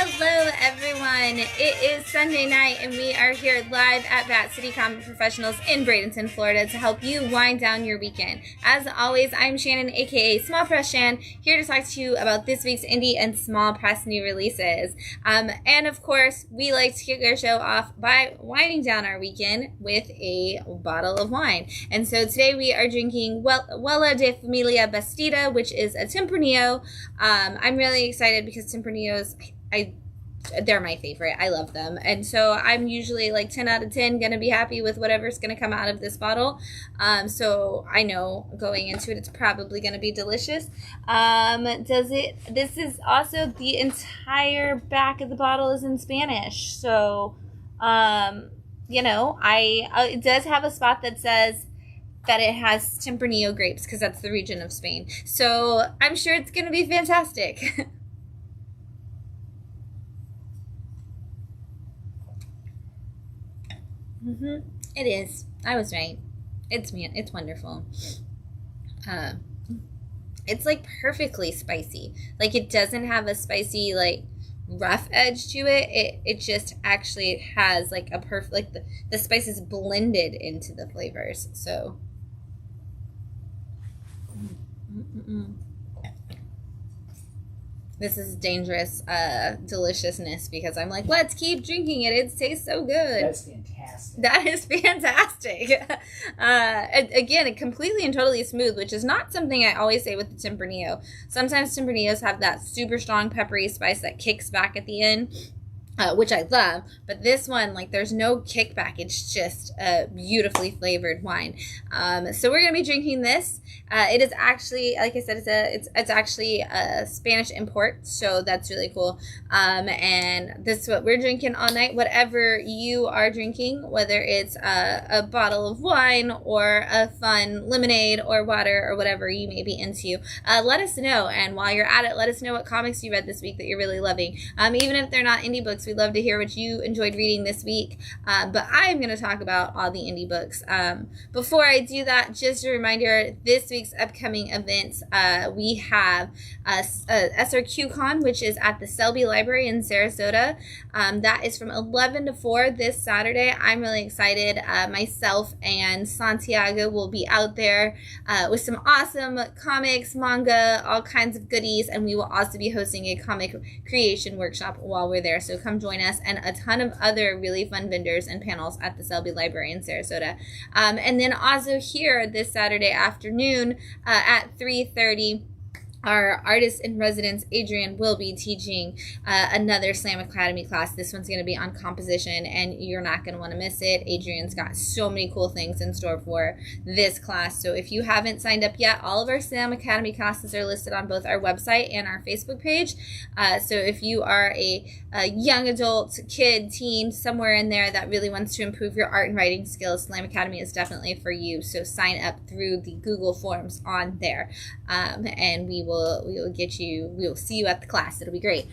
Hello everyone, it is Sunday night and we are here live at Bat City Comic Professionals in Bradenton, Florida to help you wind down your weekend. As always, I'm Shannon, aka Small Press Shann, here to talk to you about this week's indie and small press new releases. And of course, we like to kick our show off by winding down our weekend with a bottle of wine. And so today we are drinking Vuela de Familia Bastida, which is a tempranillo. I'm really excited because tempranillos, they're my favorite. I love them. And so I'm usually like 10 out of 10 going to be happy with whatever's going to come out of this bottle. So I know going into it, it's probably going to be delicious. This is also the entire back of the bottle is in Spanish. So, it does have a spot that says that it has tempranillo grapes because that's the region of Spain. So I'm sure it's going to be fantastic. It is. I was right. It's wonderful. It's like perfectly spicy. Like it doesn't have a spicy like rough edge to it. It just actually has like a perfect like the spice is blended into the flavors. So this is dangerous deliciousness because I'm like, let's keep drinking it. It tastes so good. That's fantastic. That is fantastic. Again, completely and totally smooth, which is not something I always say with the tempranillo. Sometimes tempranillos have that super strong peppery spice that kicks back at the end, which I love. But this one, like, there's no kickback. It's just a beautifully flavored wine. So we're going to be drinking this. It is actually, like I said, it's actually a Spanish import, so that's really cool. And this is what we're drinking all night. Whatever you are drinking, whether it's a bottle of wine or a fun lemonade or water or whatever you may be into, let us know. And while you're at it, let us know what comics you read this week that you're really loving. Even if they're not indie books, we'd love to hear what you enjoyed reading this week. But I'm going to talk about all the indie books. Before I do that, just a reminder, this week's upcoming events, we have SRQCon, which is at the Selby Library in Sarasota. That is from 11 to 4 this Saturday. I'm really excited. Myself and Santiago will be out there with some awesome comics, manga, all kinds of goodies, and we will also be hosting a comic creation workshop while we're there. So come join us, and a ton of other really fun vendors and panels at the Selby Library in Sarasota. And then also here this Saturday afternoon at 3:30, our artist in residence, Adrian, will be teaching another Slam Academy class. This one's going to be on composition, and you're not going to want to miss it. Adrian's got so many cool things in store for this class. So if you haven't signed up yet, all of our Slam Academy classes are listed on both our website and our Facebook page. So if you are a young adult, kid, teen, somewhere in there that really wants to improve your art and writing skills, Slam Academy is definitely for you. So sign up through the Google Forms on there, and we will see you at the class. It'll be great.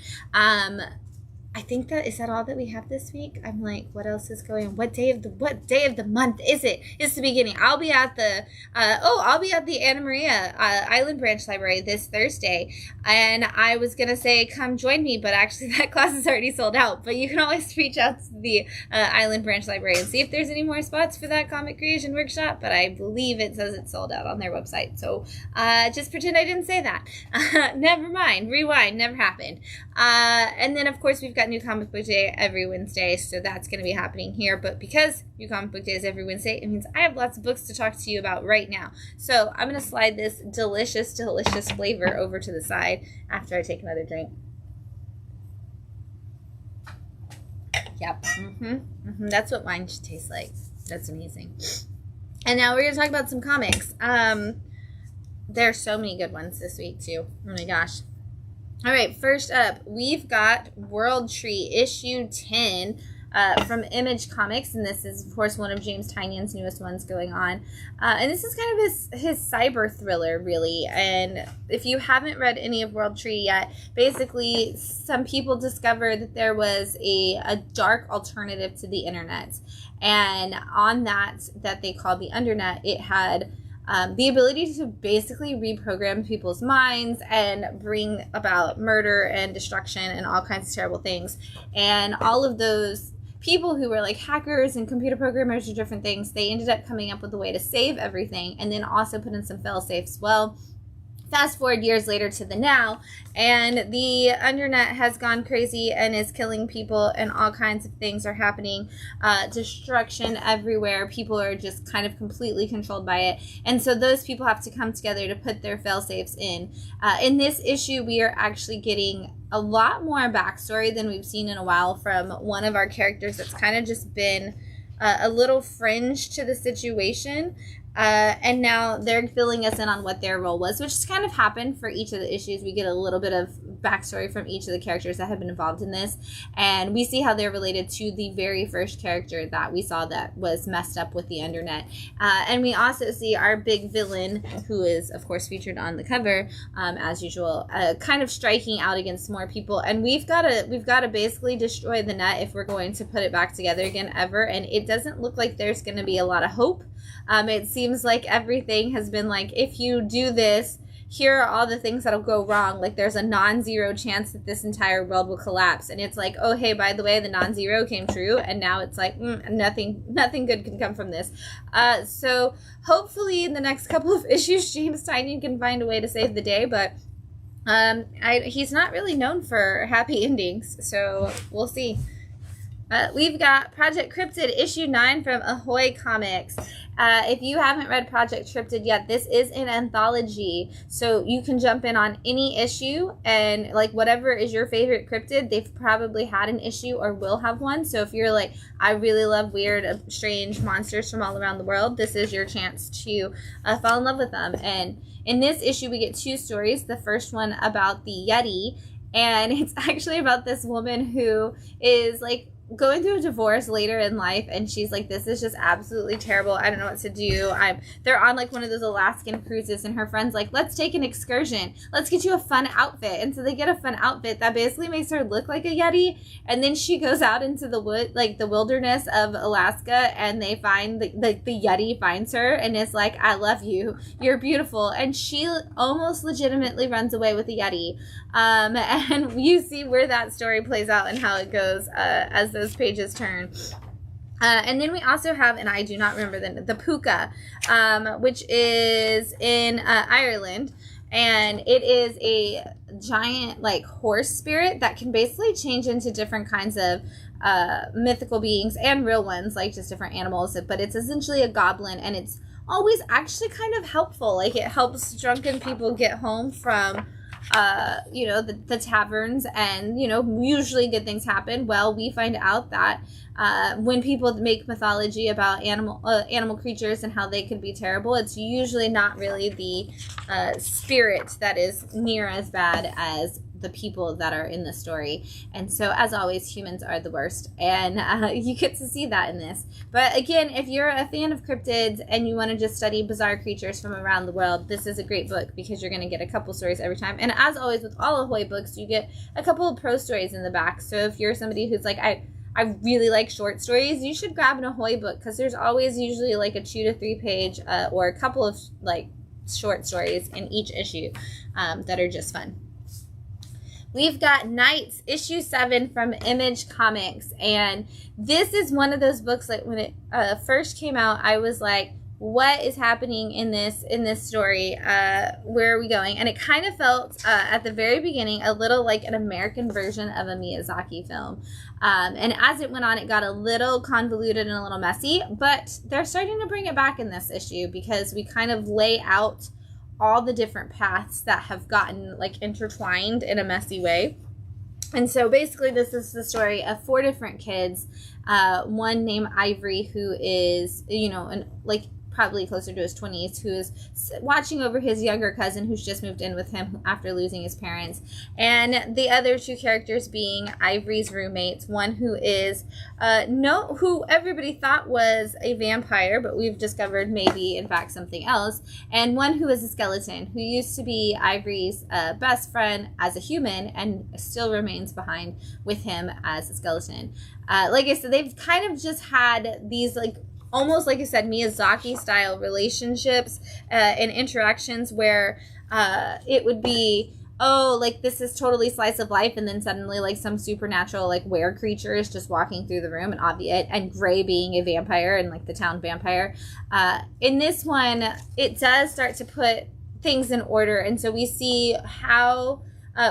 I think is that all that we have this week? I'm like, what else is going on? What day of the month is it? It's the beginning. I'll be at the Anna Maria Island Branch Library this Thursday, and I was gonna say come join me, but actually that class is already sold out. But you can always reach out to the Island Branch Library and see if there's any more spots for that comic creation workshop. But I believe it says it's sold out on their website. So just pretend I didn't say that. Never mind. Rewind. Never happened. And then of course we've got New Comic Book Day every Wednesday, so that's going to be happening here. But because New Comic Book Day is every Wednesday, it means I have lots of books to talk to you about right now. So I'm going to slide this delicious, delicious flavor over to the side after I take another drink. Yep. That's what wine should taste like. That's amazing. And now we're going to talk about some comics. There are so many good ones this week, too. Oh my gosh. All right, first up, we've got World Tree issue 10 from Image Comics, and this is, of course, one of James Tynion's newest ones going on. And this is kind of his cyber thriller, really. And if you haven't read any of World Tree yet, basically, some people discovered that there was a dark alternative to the internet. And on that they called the Undernet, it had the ability to basically reprogram people's minds and bring about murder and destruction and all kinds of terrible things. And all of those people who were like hackers and computer programmers or different things, they ended up coming up with a way to save everything and then also put in some fail-safes. Well, fast forward years later to the now, and the internet has gone crazy and is killing people, and all kinds of things are happening. Destruction everywhere. People are just kind of completely controlled by it. And so those people have to come together to put their fail-safes in. In this issue, we are actually getting a lot more backstory than we've seen in a while from one of our characters that's kind of just been a little fringe to the situation. And now they're filling us in on what their role was, which has kind of happened for each of the issues. We get a little bit of backstory from each of the characters that have been involved in this, and we see how they're related to the very first character that we saw that was messed up with the internet. And we also see our big villain, who is, of course, featured on the cover, as usual, kind of striking out against more people. And we've got to basically destroy the net if we're going to put it back together again ever. And it doesn't look like there's going to be a lot of hope. It seems like everything has been like, if you do this, here are all the things that'll go wrong. Like, there's a non-zero chance that this entire world will collapse. And it's like, oh, hey, by the way, the non-zero came true. And now it's like, nothing good can come from this. So hopefully in the next couple of issues, James Tynion can find a way to save the day. But he's not really known for happy endings. So we'll see. We've got Project Cryptid issue 9 from Ahoy Comics. If you haven't read Project Cryptid yet, this is an anthology, so you can jump in on any issue, and like whatever is your favorite cryptid, they've probably had an issue or will have one. So if you're like, I really love weird, strange monsters from all around the world, this is your chance to fall in love with them. And in this issue, we get 2 stories. The first one about the Yeti, and it's actually about this woman who is like going through a divorce later in life, and she's like, this is just absolutely terrible. I don't know what to do. They're on like one of those Alaskan cruises, and her friend's like, let's take an excursion. Let's get you a fun outfit. And so they get a fun outfit that basically makes her look like a Yeti. And then she goes out into the wood, like the wilderness of Alaska, and they find the Yeti finds her and is like, I love you. You're beautiful. And she almost legitimately runs away with the Yeti. And you see where that story plays out and how it goes as those pages turn. And then we also have, and I do not remember the Puka, which is in Ireland. And it is a giant like horse spirit that can basically change into different kinds of mythical beings and real ones, like just different animals. But it's essentially a goblin, and it's always actually kind of helpful. Like, it helps drunken people get home from the taverns, and usually good things happen. Well, we find out that when people make mythology about animal creatures and how they could be terrible, it's usually not really the spirit that is near as bad as the people that are in the story. And so, as always, humans are the worst, and you get to see that in this. But again, if you're a fan of cryptids and you want to just study bizarre creatures from around the world, this is a great book, because you're going to get a couple stories every time. And as always with all Ahoy books, you get a couple of prose stories in the back. So if you're somebody who's like, I really like short stories, you should grab an Ahoy book, because there's always usually like a 2 to 3 page or a couple of like short stories in each issue that are just fun. We've got Knights, issue 7 from Image Comics, and this is one of those books, like when it first came out, I was like, what is happening in this story? Where are we going? And it kind of felt at the very beginning a little like an American version of a Miyazaki film. And as it went on, it got a little convoluted and a little messy, but they're starting to bring it back in this issue, because we kind of lay out all the different paths that have gotten like intertwined in a messy way. And so basically this is the story of 4 different kids, one named Ivory, who is probably closer to his 20s, who is watching over his younger cousin who's just moved in with him after losing his parents. And the other 2 characters being Ivory's roommates, one who is who everybody thought was a vampire, but we've discovered maybe in fact something else, and one who is a skeleton, who used to be Ivory's best friend as a human and still remains behind with him as a skeleton. Like I said, they've kind of just had these like almost, like I said, Miyazaki-style relationships and interactions where it would be, oh, like, this is totally slice of life, and then suddenly, like, some supernatural, like, were creature is just walking through the room, and Gray being a vampire and, like, the town vampire. In this one, it does start to put things in order, and so we see how...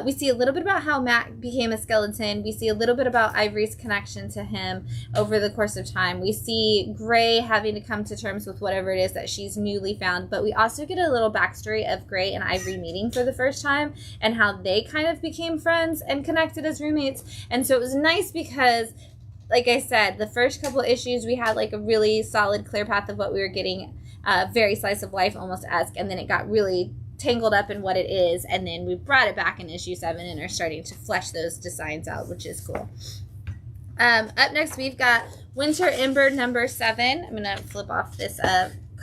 we see a little bit about how Matt became a skeleton. We see a little bit about Ivory's connection to him over the course of time. We see Gray having to come to terms with whatever it is that she's newly found. But we also get a little backstory of Gray and Ivory meeting for the first time and how they kind of became friends and connected as roommates. And so it was nice because, like I said, the first couple issues we had like a really solid, clear path of what we were getting, very slice of life, almost-esque, and then it got really tangled up in what it is, and then we brought it back in issue 7 and are starting to flesh those designs out, which is cool. Up next, we've got Winter Ember number 7. I'm gonna flip off this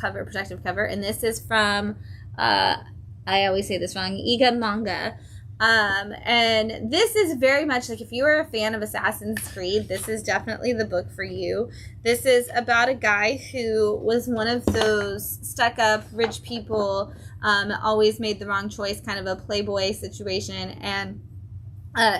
protective cover, and this is from I always say this wrong, Iga Manga. And this is very much like, if you are a fan of Assassin's Creed, this is definitely the book for you. This is about a guy who was one of those stuck-up rich people, always made the wrong choice, kind of a playboy situation, and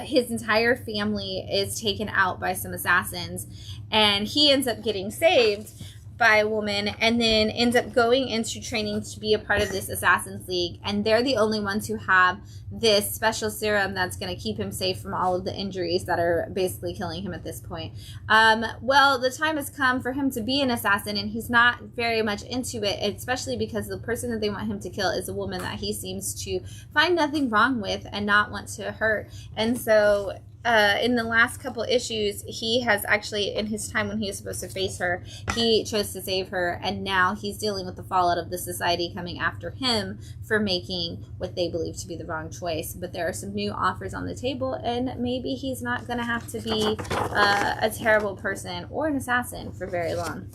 his entire family is taken out by some assassins, and he ends up getting saved by a woman, and then ends up going into training to be a part of this Assassin's League, and they're the only ones who have this special serum that's going to keep him safe from all of the injuries that are basically killing him at this point. Well, the time has come for him to be an assassin, and he's not very much into it, especially because the person that they want him to kill is a woman that he seems to find nothing wrong with and not want to hurt. And so in the last couple issues, he has actually, in his time when he was supposed to face her, he chose to save her, and now he's dealing with the fallout of the society coming after him for making what they believe to be the wrong choice. But there are some new offers on the table, and maybe he's not going to have to be a terrible person or an assassin for very long.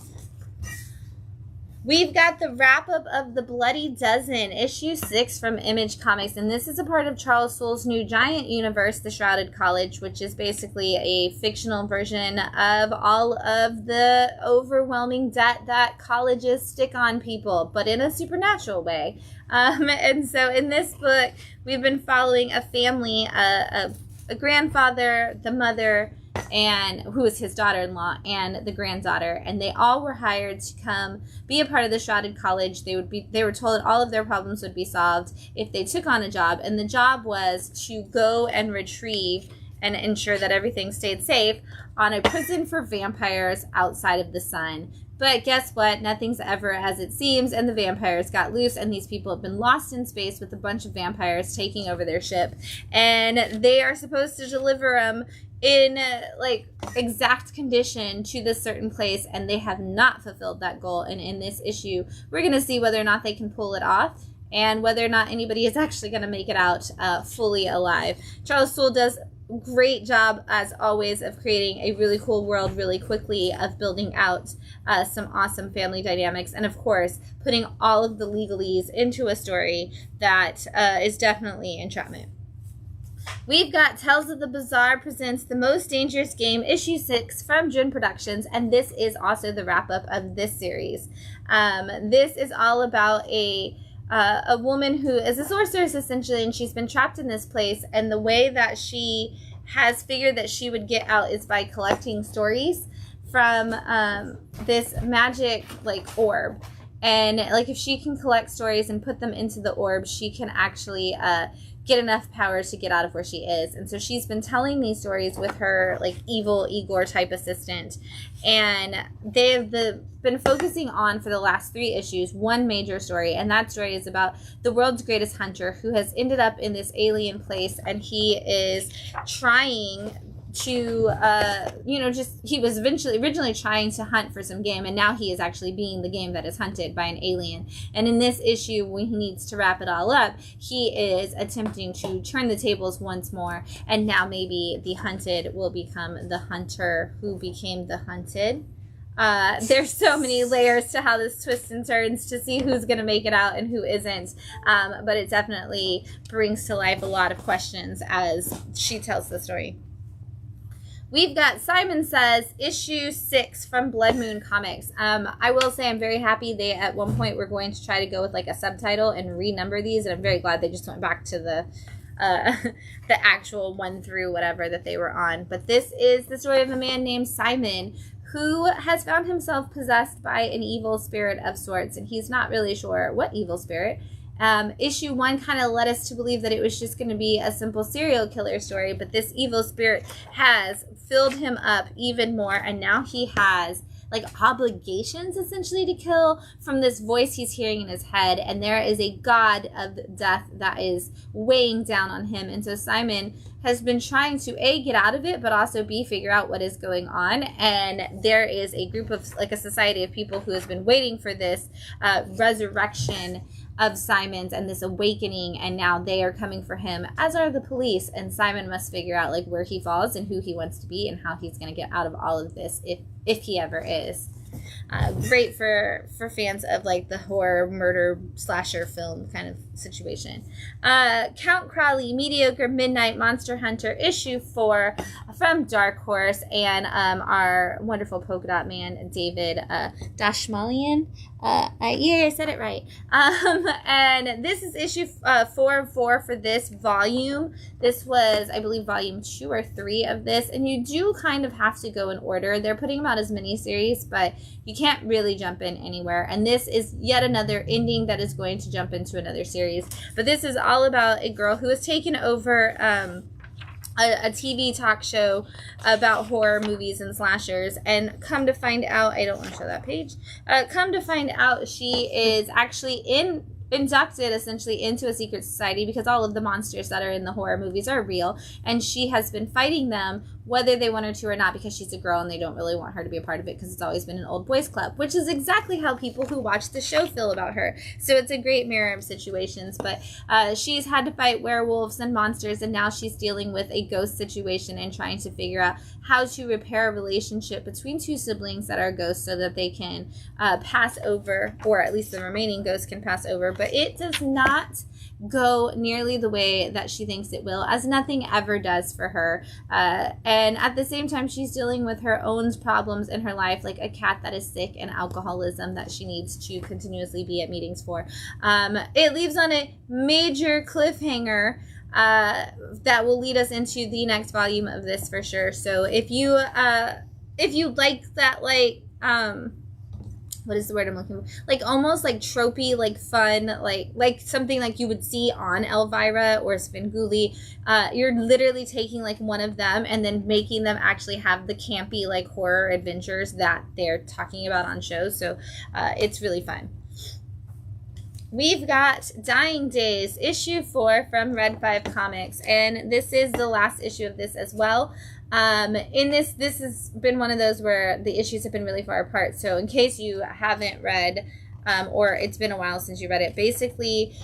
We've got the wrap-up of The Bloody Dozen, issue 6 from Image Comics, and this is a part of Charles Soule's new giant universe, The Shrouded College, which is basically a fictional version of all of the overwhelming debt that colleges stick on people, but in a supernatural way. And so in this book, we've been following a family, a grandfather, the mother, and who is his daughter-in-law, and the granddaughter, and they all were hired to come be a part of the Shrouded College. They were told all of their problems would be solved if they took on a job, and the job was to go and retrieve and ensure that everything stayed safe on a prison for vampires outside of the sun. But guess what? Nothing's ever as it seems, and the vampires got loose, and these people have been lost in space with a bunch of vampires taking over their ship, and they are supposed to deliver them in like exact condition to this certain place, and they have not fulfilled that goal. And in this issue, we're going to see whether or not they can pull it off, and whether or not anybody is actually going to make it out fully alive. Charles Soule does a great job, as always, of creating a really cool world really quickly, of building out some awesome family dynamics, and of course putting all of the legalese into a story that is definitely entrapment. We've got Tales of the Bazaar presents The Most Dangerous Game, issue 6 from Jun Productions, and this is also the wrap-up of this series. This is all about a woman who is a sorceress, essentially, and she's been trapped in this place, and the way that she has figured that she would get out is by collecting stories from this magic, like, orb. And, like, if she can collect stories and put them into the orb, she can actually get enough power to get out of where she is. And so she's been telling these stories with her, like, evil Igor type assistant, and they've been focusing on, for the last 3 issues, one major story, and that story is about the world's greatest hunter who has ended up in this alien place, and he is trying to he was originally trying to hunt for some game, and now he is actually being the game that is hunted by an alien. And in this issue, when he needs to wrap it all up, he is attempting to turn the tables once more, and now maybe the hunted will become the hunter who became the hunted. There's so many layers to how this twists and turns to see who's going to make it out and who isn't, but it definitely brings to life a lot of questions as she tells the story. We've got Simon Says, issue 6 from Blood Moon Comics. I will say I'm very happy they at one point were going to try to go with like a subtitle and renumber these, and I'm very glad they just went back to the actual 1 through whatever that they were on. But this is the story of a man named Simon who has found himself possessed by an evil spirit of sorts, and he's not really sure what evil spirit. Issue 1 kind of led us to believe that it was just going to be a simple serial killer story, but this evil spirit has filled him up even more, and now he has like obligations essentially to kill from this voice he's hearing in his head, and there is a god of death that is weighing down on him. And so Simon has been trying to A, get out of it, but also B, figure out what is going on. And there is a group of like a society of people who has been waiting for this resurrection of Simon's and this awakening, and now they are coming for him, as are the police, and Simon must figure out like where he falls and who he wants to be and how he's going to get out of all of this if he ever is. Great for fans of like the horror murder slasher film kind of situation. Count Crowley, Mediocre Midnight Monster Hunter, issue 4 from Dark Horse, and our wonderful polka dot man David Dashmalian. Yeah, I said it right. And this is issue 4 of 4 for this volume. This was, I believe, volume 2 or 3 of this, and you do kind of have to go in order. They're putting them out as miniseries, but you can't really jump in anywhere. And this is yet another ending that is going to jump into another series. But this is all about a girl who has taken over a TV talk show about horror movies and slashers, and come to find out, I don't want to show that page, come to find out she is actually inducted essentially into a secret society because all of the monsters that are in the horror movies are real, and she has been fighting them whether they want her to or not because she's a girl and they don't really want her to be a part of it because it's always been an old boys club, which is exactly how people who watch the show feel about her. So it's a great mirror of situations, but she's had to fight werewolves and monsters, and now she's dealing with a ghost situation and trying to figure out how to repair a relationship between two siblings that are ghosts so that they can pass over, or at least the remaining ghosts can pass over. But it does not go nearly the way that she thinks it will, as nothing ever does for her. And at the same time, she's dealing with her own problems in her life, like a cat that is sick and alcoholism that she needs to continuously be at meetings for. It leaves on a major cliffhanger that will lead us into the next volume of this for sure. So if you like that, like what is the word I'm looking for? Like almost like tropey, like fun, like something like you would see on Elvira or Svengoolie. You're literally taking like one of them and then making them actually have the campy like horror adventures that they're talking about on shows. So it's really fun. We've got Dying Days, issue 4 from Red 5 Comics, and this is the last issue of this as well. In this has been one of those where the issues have been really far apart. So in case you haven't read, or it's been a while since you read it, basically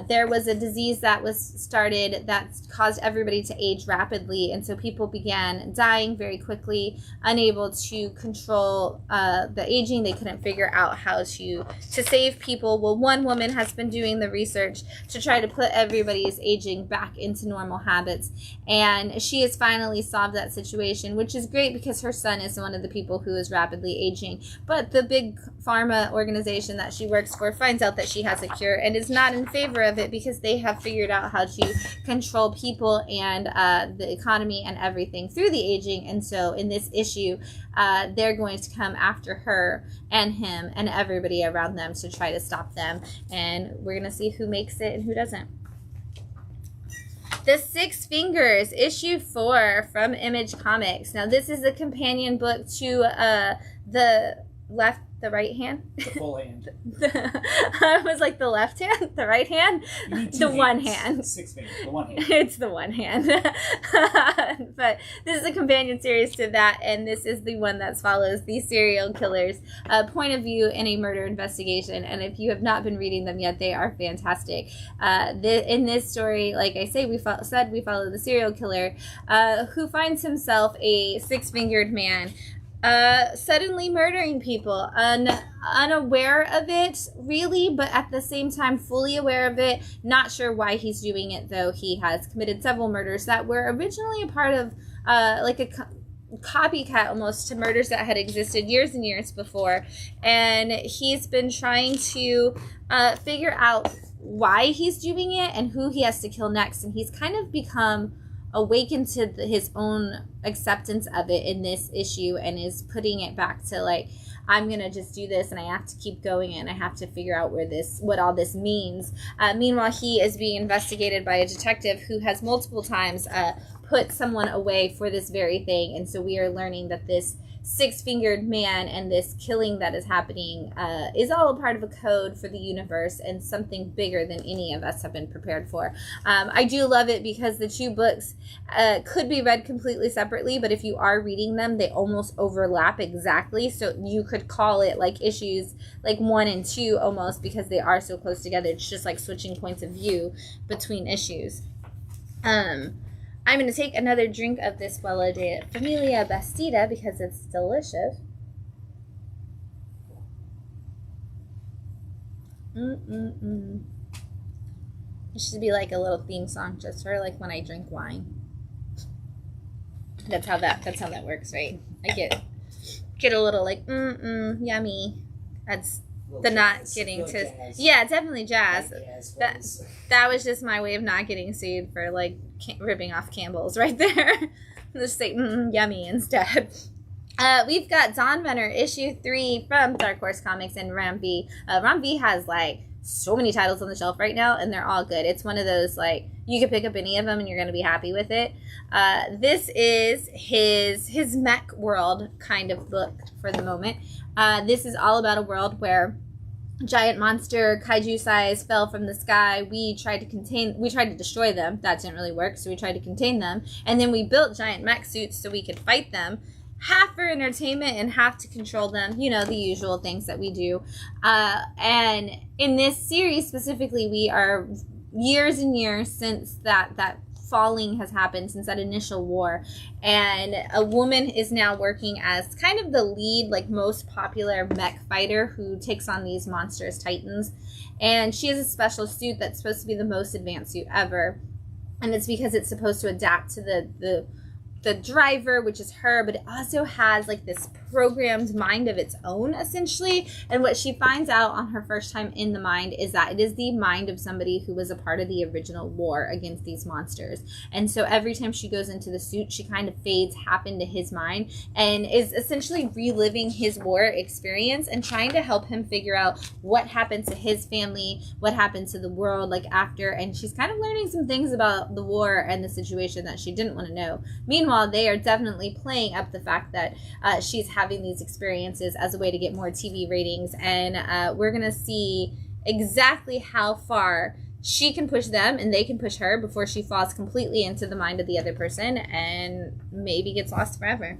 there was a disease that was started that caused everybody to age rapidly, and so people began dying very quickly, unable to control the aging. They couldn't figure out how to save people. Well, one woman has been doing the research to try to put everybody's aging back into normal habits, and she has finally solved that situation, which is great because her son is one of the people who is rapidly aging. But the big pharma organization that she works for finds out that she has a cure and is not in favor of it because they have figured out how to control people and the economy and everything through the aging. And so in this issue, they're going to come after her and him and everybody around them to try to stop them. And we're going to see who makes it and who doesn't. The Six Fingers, issue 4 from Image Comics. Now, this is a companion book to the right hand? The full hand. I was like, the left hand? The right hand? The one hand. 6 fingers. The one hand. It's the one hand. But this is a companion series to that, and this is the one that follows the serial killer's point of view in a murder investigation. And if you have not been reading them yet, they are fantastic. In this story, like I say, we follow the serial killer who finds himself a six-fingered man suddenly murdering people, unaware of it, really, but at the same time fully aware of it, not sure why he's doing it, though he has committed several murders that were originally a part of copycat almost to murders that had existed years and years before. And he's been trying to figure out why he's doing it and who he has to kill next. And he's kind of become awakened to his own acceptance of it in this issue, and is putting it back to like, I'm gonna just do this, and I have to keep going, and I have to figure out what all this means. Meanwhile, he is being investigated by a detective who has multiple times put someone away for this very thing. And so we are learning that this six-fingered man and this killing that is happening is all a part of a code for the universe, and something bigger than any of us have been prepared for. I do love it because the two books could be read completely separately, but if you are reading them, they almost overlap exactly. So you could call it like issues like 1 and 2 almost, because they are so close together. It's just like switching points of view between issues. I'm going to take another drink of this Vuela de Familia Bastida because it's delicious. It should be like a little theme song just for like when I drink wine. That's how that works, right? I get a little like yummy. That's the not getting to jazz. Yeah, definitely jazz. Like That was just my way of not getting sued for like ripping off Campbell's right there. Just say yummy instead. We've got Dawn Runner issue 3 from Dark Horse Comics and Ram V. Ram V has like so many titles on the shelf right now, and they're all good. It's one of those like you could pick up any of them and you're going to be happy with it. This is his mech world kind of book for the moment. This is all about a world where giant monster kaiju size fell from the sky. We tried to destroy them. That didn't really work, so we tried to contain them, and then we built giant mech suits so we could fight them, half for entertainment and half to control them, you know, the usual things that we do. And in this series specifically, we are years and years since that falling has happened, since that initial war, and a woman is now working as kind of the lead, like most popular mech fighter who takes on these monstrous titans. And she has a special suit that's supposed to be the most advanced suit ever, and it's because it's supposed to adapt to the driver, which is her, but it also has like this programmed mind of its own, essentially. And what she finds out on her first time in the mind is that it is the mind of somebody who was a part of the original war against these monsters. And so every time she goes into the suit, she kind of fades half into his mind and is essentially reliving his war experience and trying to help him figure out what happened to his family, what happened to the world like after. And she's kind of learning some things about the war and the situation that she didn't want to know. Meanwhile, they are definitely playing up the fact that she's having these experiences as a way to get more TV ratings, and we're going to see exactly how far she can push them and they can push her before she falls completely into the mind of the other person and maybe gets lost forever.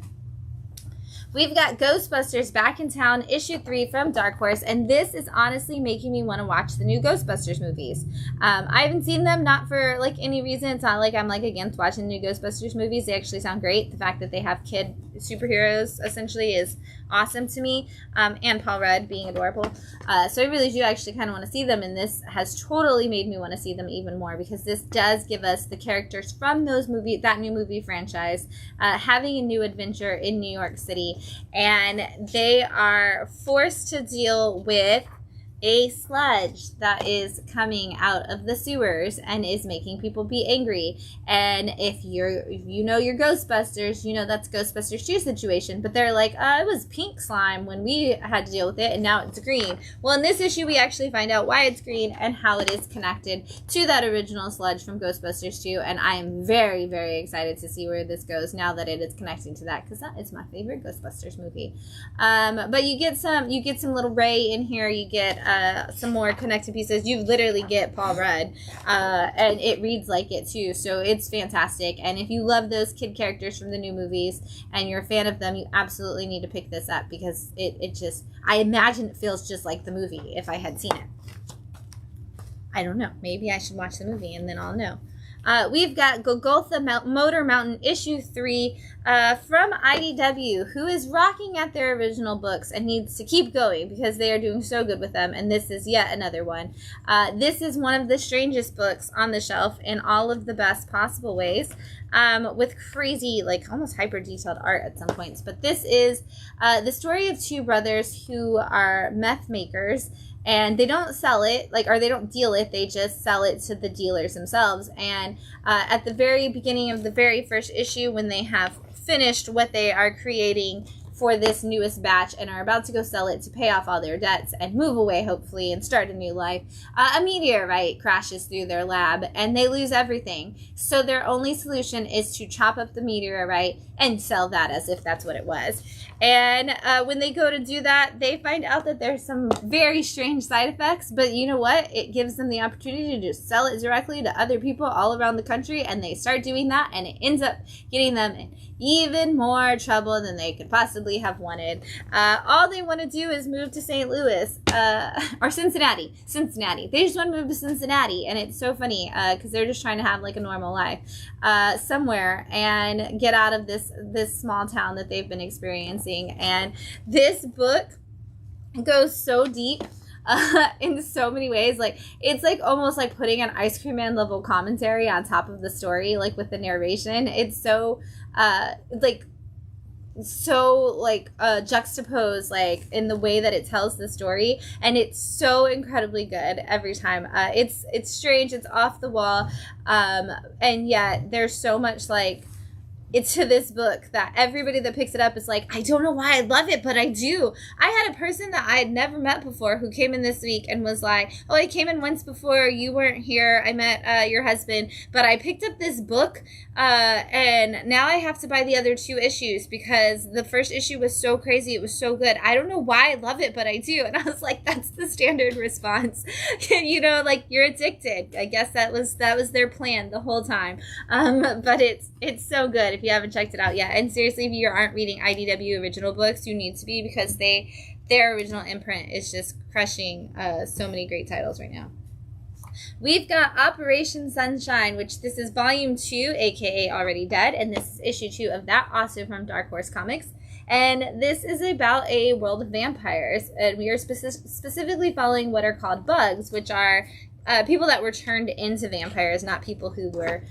We've got Ghostbusters back in town, issue 3 from Dark Horse, and this is honestly making me want to watch the new Ghostbusters movies. I haven't seen them, not for like any reason. It's not like I'm like against watching the new Ghostbusters movies. They actually sound great. The fact that they have kid superheroes essentially is awesome to me, and Paul Rudd being adorable. So I really do actually kind of want to see them, and this has totally made me want to see them even more, because this does give us the characters from that new movie franchise having a new adventure in New York City. And they are forced to deal with a sludge that is coming out of the sewers and is making people be angry. And if you know your Ghostbusters, you know that's Ghostbusters 2 situation. But they're like, it was pink slime when we had to deal with it, and now it's green. Well, in this issue, we actually find out why it's green and how it is connected to that original sludge from Ghostbusters 2. And I am very, very excited to see where this goes now that it is connecting to that, because that is my favorite Ghostbusters movie. But you get some little Ray in here. You get some more connected pieces. You literally get Paul Rudd, and it reads like it too, so it's fantastic. And if you love those kid characters from the new movies and you're a fan of them, you absolutely need to pick this up, because it just, I imagine it feels just like the movie if I had seen it. I don't know, maybe I should watch the movie and then I'll know. We've got Golgotha Motor Mountain issue 3 from IDW, who is rocking at their original books and needs to keep going because they are doing so good with them, and this is yet another one. This is one of the strangest books on the shelf in all of the best possible ways, with crazy, like almost hyper detailed art at some points. But this is the story of two brothers who are meth makers, and they don't sell it, or they don't deal it, they just sell it to the dealers themselves. And at the very beginning of the very first issue, when they have finished what they are creating for this newest batch and are about to go sell it to pay off all their debts and move away, hopefully, and start a new life, a meteorite crashes through their lab and they lose everything. So their only solution is to chop up the meteorite and sell that as if that's what it was. And when they go to do that, they find out that there's some very strange side effects, but you know what? It gives them the opportunity to just sell it directly to other people all around the country, and they start doing that, and it ends up getting them in even more trouble than they could possibly have wanted. All they want to do is move to St. Louis, or Cincinnati. They just want to move to Cincinnati, and it's so funny because they're just trying to have like a normal life somewhere and get out of this small town that they've been experiencing. And this book goes so deep in so many ways. Like, it's like almost like putting an Ice Cream Man level commentary on top of the story, like with the narration. It's so juxtaposed, like in the way that it tells the story, and it's so incredibly good every time. It's strange, it's off the wall, and yet there's so much like it's to this book that everybody that picks it up is like, I don't know why I love it, but I do. I had a person that I had never met before who came in this week and was like, oh, I came in once before, you weren't here, I met your husband, but I picked up this book, and now I have to buy the other 2 issues because the first issue was so crazy, it was so good. I don't know why I love it, but I do. And I was like, that's the standard response. You know, like, you're addicted. I guess that was their plan the whole time. But it's so good if you haven't checked it out yet. And seriously, if you aren't reading IDW original books, you need to be, because their original imprint is just crushing so many great titles right now. We've got Operation Sunshine, which this is volume 2, aka Already Dead, and this is issue 2 of that, also from Dark Horse Comics. And this is about a world of vampires, and we are specifically following what are called bugs, which are people that were turned into vampires, not people who were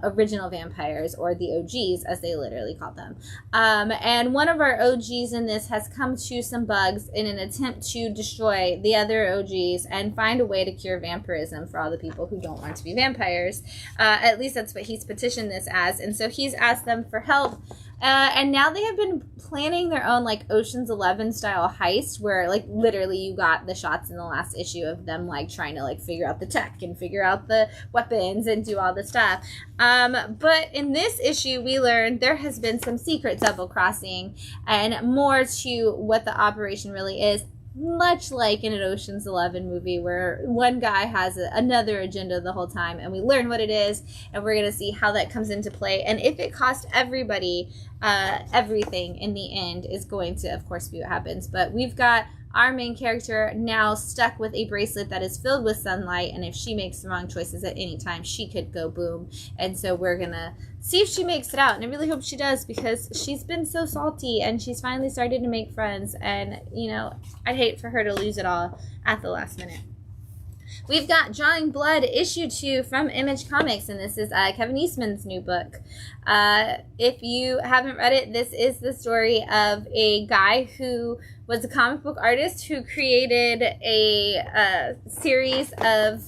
original vampires, or the OGs, as they literally call them. And one of our OGs in this has come to some bugs in an attempt to destroy the other OGs and find a way to cure vampirism for all the people who don't want to be vampires. At least that's what he's petitioned this as. And so he's asked them for help. And now they have been planning their own, like, Ocean's 11 style heist, where, like, literally you got the shots in the last issue of them, like, trying to, like, figure out the tech and figure out the weapons and do all the stuff. But in this issue, we learned there has been some secret double crossing and more to what the operation really is. Much like in an Ocean's 11 movie where one guy has another agenda the whole time, and we learn what it is, and we're going to see how that comes into play. And if it costs everybody everything in the end is going to, of course, be what happens. But we've got our main character now stuck with a bracelet that is filled with sunlight, and if she makes the wrong choices at any time, she could go boom. And so we're gonna see if she makes it out, and I really hope she does, because she's been so salty, and she's finally started to make friends, and, you know, I'd hate for her to lose it all at the last minute. We've got Drawing Blood, issue 2 from Image Comics, and this is Kevin Eastman's new book. If you haven't read it, this is the story of a guy who was a comic book artist who created a series of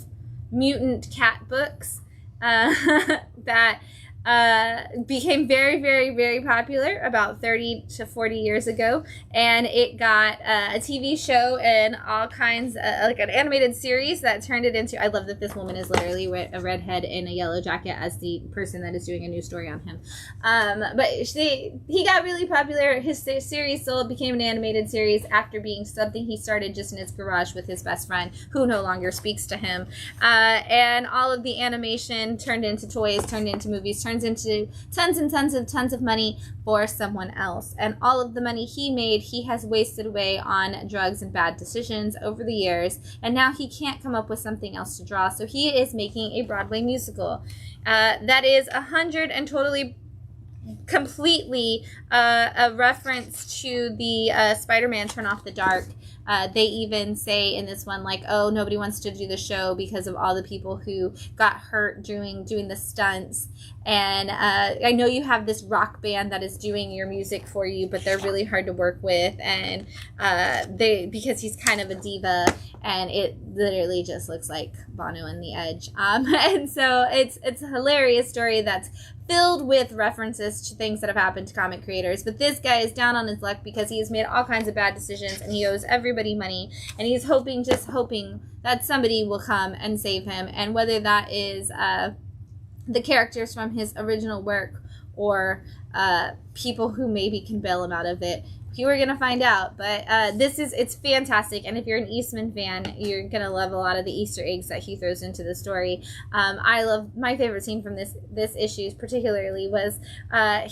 mutant cat books that became very, very, very popular about 30 to 40 years ago, and it got a TV show and all kinds, like an animated series that turned it into, I love that this woman is literally a redhead in a yellow jacket as the person that is doing a new story on him. But he got really popular. His series sold, became an animated series after being something he started just in his garage with his best friend, who no longer speaks to him. And all of the animation turned into toys, turned into movies, turned turns into tons and tons of money for someone else. And all of the money he made, he has wasted away on drugs and bad decisions over the years. And now he can't come up with something else to draw. So he is making a Broadway musical. That is 100 and totally completely a reference to the Spider-Man Turn Off the Dark. They even say in this one, like, oh, nobody wants to do the show because of all the people who got hurt doing the stunts. And I know you have this rock band that is doing your music for you, but they're really hard to work with. And because he's kind of a diva, and it literally just looks like Bono and the Edge. And so it's a hilarious story that's filled with references to things that have happened to comic creators. But this guy is down on his luck because he has made all kinds of bad decisions, and he owes everybody money, and he's hoping that somebody will come and save him. And whether that is the characters from his original work or people who maybe can bail him out of it, you are going to find out. But it's fantastic. And if you're an Eastman fan, you're going to love a lot of the Easter eggs that he throws into the story. I love, my favorite scene from this issue particularly was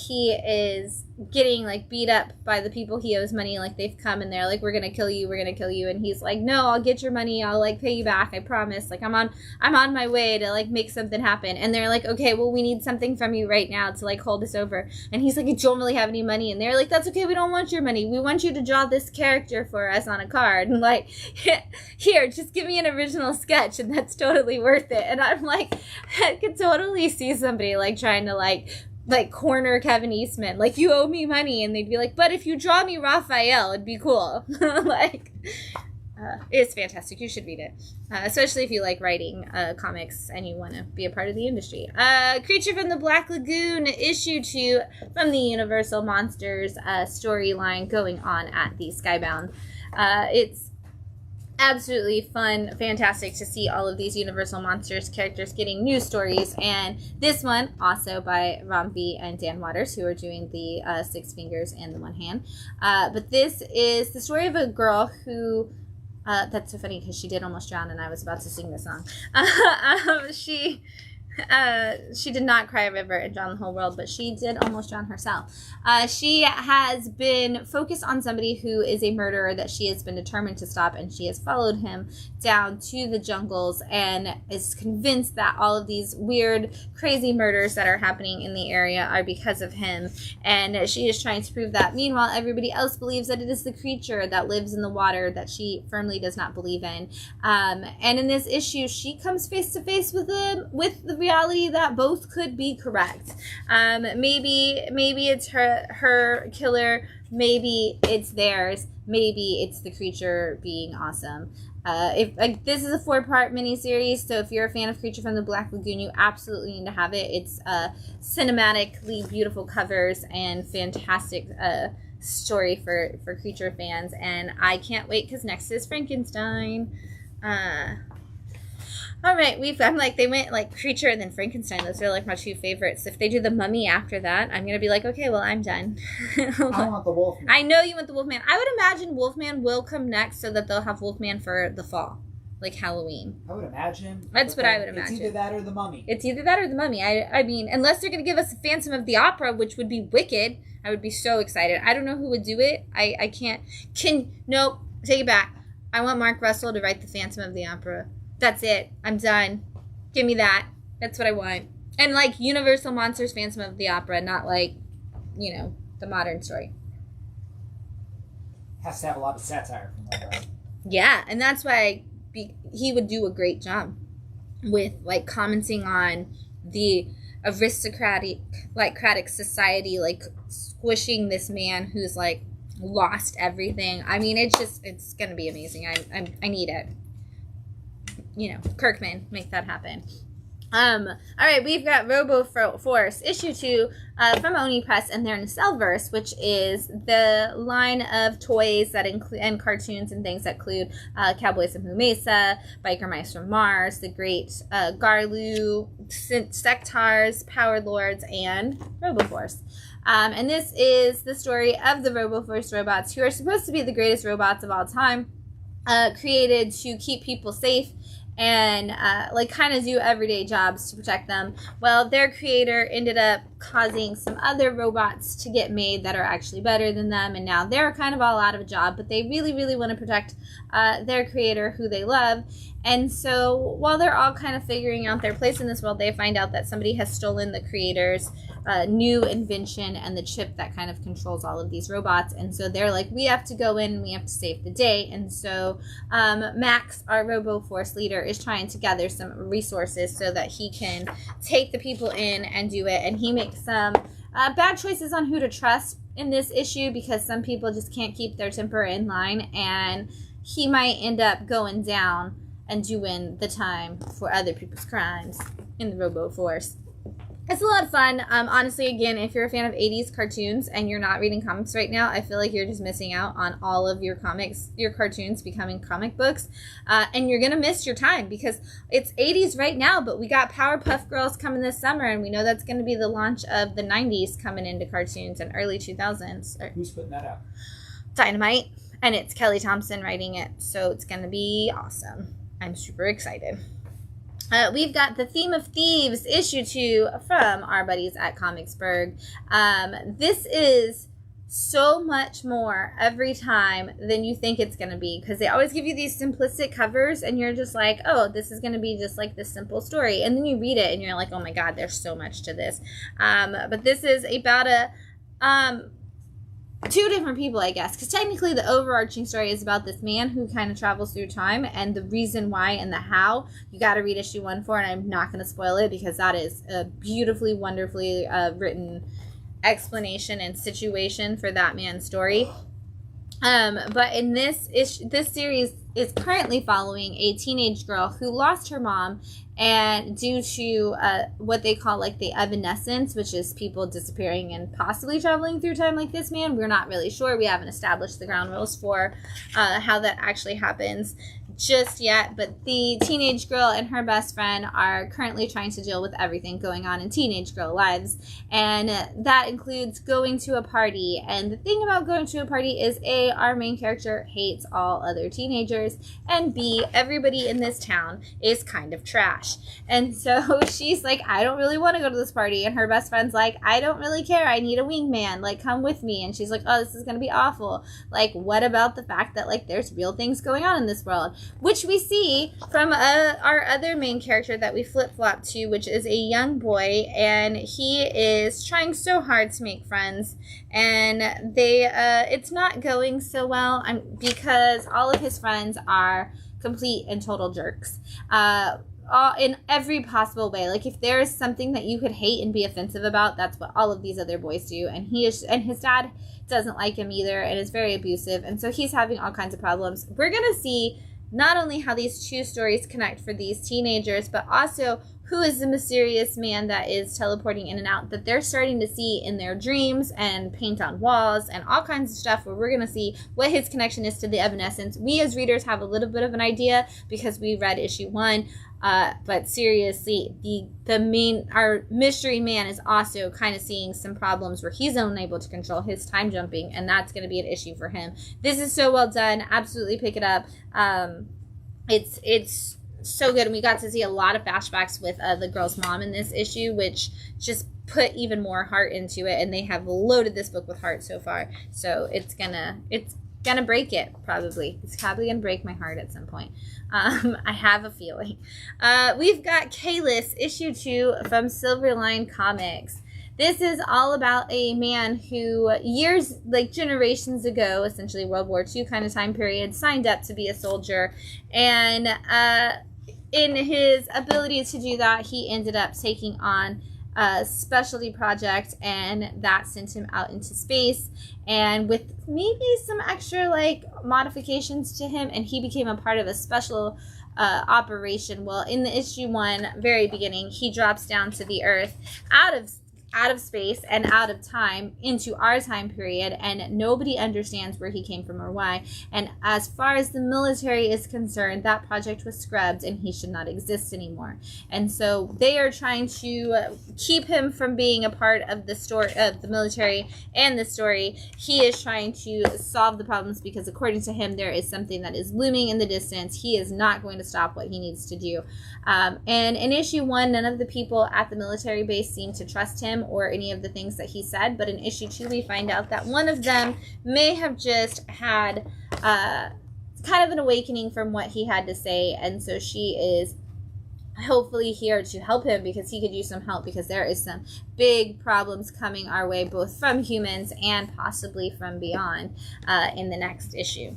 he is getting like beat up by the people he owes money. Like, they've come and they're like, we're going to kill you. And he's like, no, I'll get your money. I'll like pay you back. I promise. Like, I'm on my way to like make something happen. And they're like, okay, well, we need something from you right now to like hold us over. And he's like, you don't really have any money. And they're like, that's okay. We don't want your money. We want you to draw this character for us on a card. And like, here, just give me an original sketch, and that's totally worth it. And I'm like, I could totally see somebody like trying to like corner Kevin Eastman, like, you owe me money, and they'd be like, but if you draw me Raphael, it'd be cool. Like, it's fantastic. You should read it, especially if you like writing comics and you want to be a part of the industry. Creature from the Black Lagoon, issue 2 from the Universal Monsters storyline going on at the Skybound. It's absolutely fun, fantastic to see all of these Universal Monsters characters getting new stories, and this one also by Ram V and Dan Waters, who are doing the Six Fingers and the One Hand. But this is the story of a girl who that's so funny because she did almost drown, and I was about to sing the song. She did not cry a river and drown the whole world, but she did almost drown herself. She has been focused on somebody who is a murderer that she has been determined to stop, and she has followed him down to the jungles and is convinced that all of these weird, crazy murders that are happening in the area are because of him, and she is trying to prove that. Meanwhile, everybody else believes that it is the creature that lives in the water that she firmly does not believe in. And in this issue, she comes face to face with the reality that both could be correct. Maybe it's her killer, maybe it's theirs, maybe it's the creature being awesome. This is a 4-part miniseries, so if you're a fan of Creature from the Black Lagoon, you absolutely need to have it. It's cinematically beautiful covers and fantastic story for Creature fans, and I can't wait because next is Frankenstein. All right, they went like Creature and then Frankenstein. Those are like my 2 favorites. If they do the Mummy after that, I'm going to be like, okay, well, I'm done. I want the Wolfman. I know you want the Wolfman. I would imagine Wolfman will come next so that they'll have Wolfman for the fall, like Halloween. I would imagine. That's what I would imagine. It's either that or the Mummy. It's either that or the Mummy. I mean, unless they're going to give us a Phantom of the Opera, which would be wicked, I would be so excited. I don't know who would do it. I can't. Nope, take it back. I want Mark Russell to write the Phantom of the Opera. That's it. I'm done. Give me that. That's what I want. And like Universal Monsters Phantom of the Opera, not like, the modern story. Has to have a lot of satire from that guy. Yeah, and that's why he would do a great job with like commenting on the aristocratic society, like squishing this man who's like lost everything. I mean, it's gonna be amazing. I need it. Kirkman, make that happen. All right, we've got Robo Force issue 2 from Oni Press and their Nacelleverse, which is the line of toys that include and cartoons and things that include Cowboys of Moo Mesa, Biker Mice from Mars, the Great Garlu, Sectars, Power Lords, and Robo Force. And this is the story of the Robo Force robots, who are supposed to be the greatest robots of all time, created to keep people safe and like kind of do everyday jobs to protect them. Well, their creator ended up causing some other robots to get made that are actually better than them, and now they're kind of all out of a job, but they really, really want to protect their creator who they love. And so while they're all kind of figuring out their place in this world, they find out that somebody has stolen the creator's new invention and the chip that kind of controls all of these robots. And so they're like, we have to go in and we have to save the day. And so Max, our RoboForce leader, is trying to gather some resources so that he can take the people in and do it. And he makes some bad choices on who to trust in this issue, because some people just can't keep their temper in line, and he might end up going down and doing the time for other people's crimes in the RoboForce. It's a lot of fun. Honestly, again, if you're a fan of 80s cartoons and you're not reading comics right now, I feel like you're just missing out on all of your cartoons becoming comic books. And you're going to miss your time, because it's 80s right now, but we got Powerpuff Girls coming this summer, and we know that's going to be the launch of the 90s coming into cartoons and early 2000s. Who's putting that out? Dynamite. And it's Kelly Thompson writing it, so it's going to be awesome. I'm super excited. We've got The Theme of Thieves, issue 2 from our buddies at Comicsburg. This is so much more every time than you think it's going to be, because they always give you these simplistic covers and you're just like, oh, this is going to be just like this simple story. And then you read it and you're like, oh my God, there's so much to this. But this is about two different people, I guess, because technically the overarching story is about this man who kind of travels through time, and the reason why and the how you got to read issue 1 for, and I'm not going to spoil it because that is a beautifully, wonderfully written explanation and situation for that man's story. But in this series is currently following a teenage girl who lost her mom, and due to what they call like the evanescence, which is people disappearing and possibly traveling through time like this man. We're not really sure. We haven't established the ground rules for how that actually happens just yet, but the teenage girl and her best friend are currently trying to deal with everything going on in teenage girl lives, and that includes going to a party. And the thing about going to a party is A, our main character hates all other teenagers, and B, everybody in this town is kind of trash. And so she's like, I don't really want to go to this party, and her best friend's like, I don't really care, I need a wingman, like come with me. And she's like, oh, this is gonna be awful. Like, what about the fact that like there's real things going on in this world? Which we see from our other main character that we flip-flop to, which is a young boy, and he is trying so hard to make friends, and it's not going so well because all of his friends are complete and total jerks. In every possible way. Like, if there is something that you could hate and be offensive about, that's what all of these other boys do. And his dad doesn't like him either and is very abusive, and so he's having all kinds of problems. We're gonna see not only how these two stories connect for these teenagers, but also who is the mysterious man that is teleporting in and out that they're starting to see in their dreams and paint on walls and all kinds of stuff, where we're going to see what his connection is to the evanescence. We as readers have a little bit of an idea because we read issue 1, but seriously, our mystery man is also kind of seeing some problems where he's unable to control his time jumping, and that's going to be an issue for him. This is so well done. Absolutely pick it up. It's so good, and we got to see a lot of flashbacks with the girl's mom in this issue, which just put even more heart into it, and they have loaded this book with heart so far, so it's gonna break it. It's probably gonna break my heart at some point. I have a feeling. We've got Kalis, issue 2 from Silverline Comics. This is all about a man who generations ago, essentially World War II kind of time period, signed up to be a soldier, and in his ability to do that, he ended up taking on a specialty project, and that sent him out into space, and with maybe some extra modifications to him, and he became a part of a special operation. Well, in the issue 1 very beginning, he drops down to the earth out of out of space and out of time into our time period, and nobody understands where he came from or why. And as far as the military is concerned, that project was scrubbed and he should not exist anymore. And so they are trying to keep him from being a part of the story of the military and the story. He is trying to solve the problems because according to him there is something that is looming in the distance. He is not going to stop what he needs to do. And in issue 1, none of the people at the military base seem to trust him or any of the things that he said. But in issue 2, we find out that one of them may have just had kind of an awakening from what he had to say. And so she is hopefully here to help him because he could use some help, because there is some big problems coming our way, both from humans and possibly from beyond in the next issue.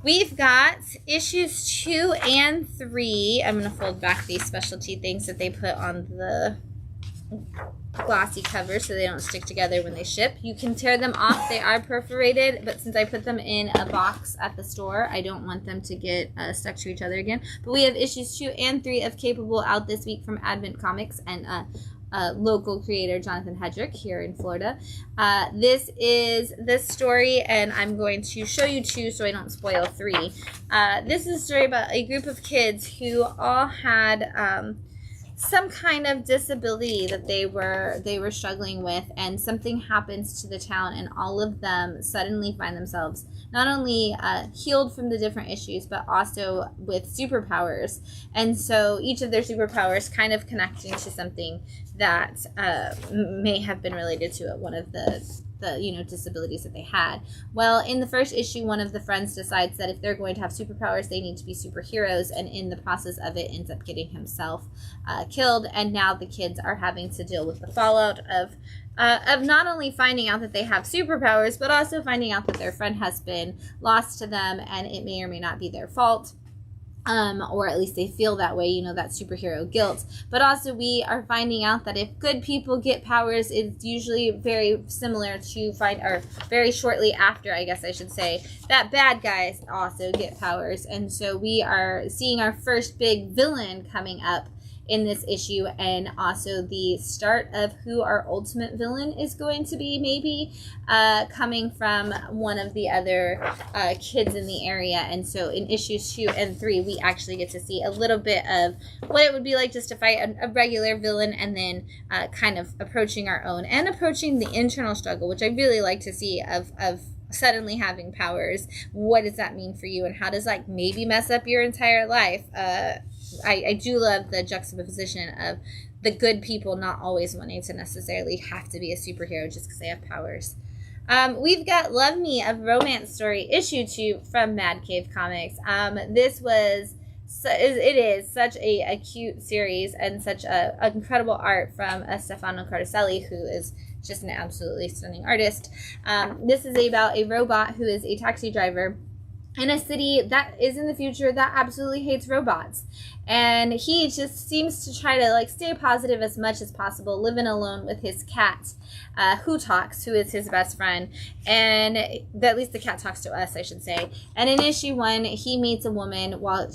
We've got issues 2 and 3. I'm going to fold back these specialty things that they put on the glossy cover so they don't stick together when they ship. You can tear them off. They are perforated, but since I put them in a box at the store, I don't want them to get stuck to each other again. But we have issues 2 and 3 of Capable out this week from Advent Comics and local creator Jonathan Hedrick here in Florida. This is this story, and I'm going to show you 2 so I don't spoil 3. This is a story about a group of kids who all had some kind of disability that they were struggling with, and something happens to the town, and all of them suddenly find themselves not only healed from the different issues, but also with superpowers. And so each of their superpowers kind of connecting to something that may have been related to one of the disabilities that they had. Well, in the first issue, one of the friends decides that if they're going to have superpowers, they need to be superheroes, and in the process of it ends up getting himself killed. And now the kids are having to deal with the fallout of not only finding out that they have superpowers, but also finding out that their friend has been lost to them, and it may or may not be their fault. Or at least they feel that way, that superhero guilt. But also we are finding out that if good people get powers, it's usually very similar to very shortly after, I guess I should say, that bad guys also get powers. And so we are seeing our first big villain coming up in this issue, and also the start of who our ultimate villain is going to be, maybe coming from one of the other kids in the area. And so in issues 2 and 3, we actually get to see a little bit of what it would be like just to fight a regular villain, and then kind of approaching our own and approaching the internal struggle, which I really like to see of suddenly having powers. What does that mean for you, and how does maybe mess up your entire life? I do love the juxtaposition of the good people not always wanting to necessarily have to be a superhero just because they have powers. We've got Love Me, a romance story, issue 2 from Mad Cave Comics. This was it is such a cute series, and such a incredible art from Stefano Cardicelli, who is just an absolutely stunning artist. This is about a robot who is a taxi driver in a city that is in the future that absolutely hates robots. And he just seems to try to stay positive as much as possible, living alone with his cat, who talks, who is his best friend. And at least the cat talks to us, I should say. And in issue 1, he meets a woman while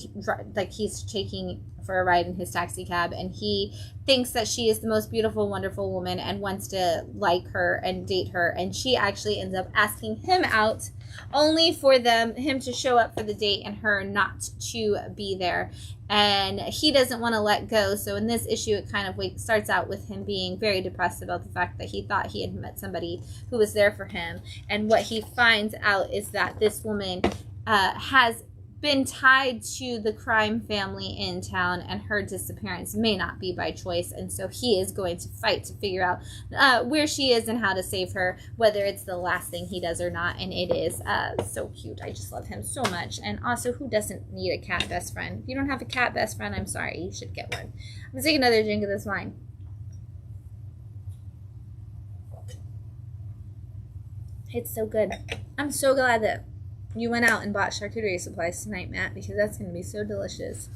he's taking for a ride in his taxi cab, and he thinks that she is the most beautiful, wonderful woman and wants to like her and date her. And she actually ends up asking him out, only for him to show up for the date and her not to be there. And he doesn't want to let go. So in this issue, it kind of starts out with him being very depressed about the fact that he thought he had met somebody who was there for him. And what he finds out is that this woman has been tied to the crime family in town, and her disappearance may not be by choice. And so he is going to fight to figure out where she is and how to save her, whether it's the last thing he does or not. And it is so cute. I just love him so much. And also, who doesn't need a cat best friend? If you don't have a cat best friend, I'm sorry, you should get one. I'm gonna take another drink of this wine. It's so good. I'm so glad that you went out and bought charcuterie supplies tonight, Matt, because that's going to be so delicious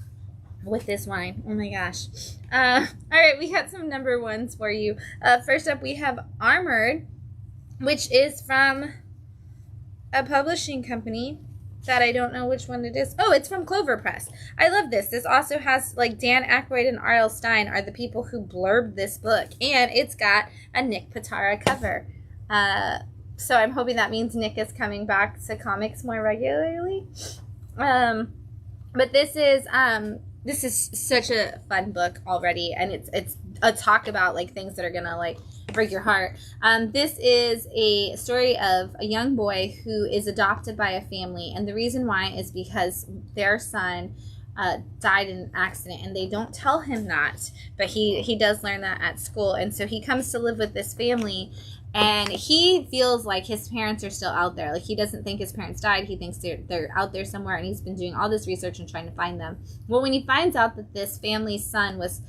with this wine. Oh my gosh. All right, we got some number ones for you. First up, we have Armored, which is from a publishing company that I don't know which one it is. Oh, it's from Clover Press. I love this. This also has, like, Dan Aykroyd and R.L. Stine are the people who blurbed this book. And it's got a Nick Pitara cover. So I'm hoping that means Nick is coming back to comics more regularly. But this is such a fun book already. And it's a talk about, like, things that are going to, like, break your heart. This is a story of a young boy who is adopted by a family, and the reason why is because their son died in an accident, and they don't tell him that, but he does learn that at school, and so he comes to live with this family, and he feels like his parents are still out there. Like, he doesn't think his parents died. He thinks they're out there somewhere, and he's been doing all this research and trying to find them. Well, when he finds out that this family's son was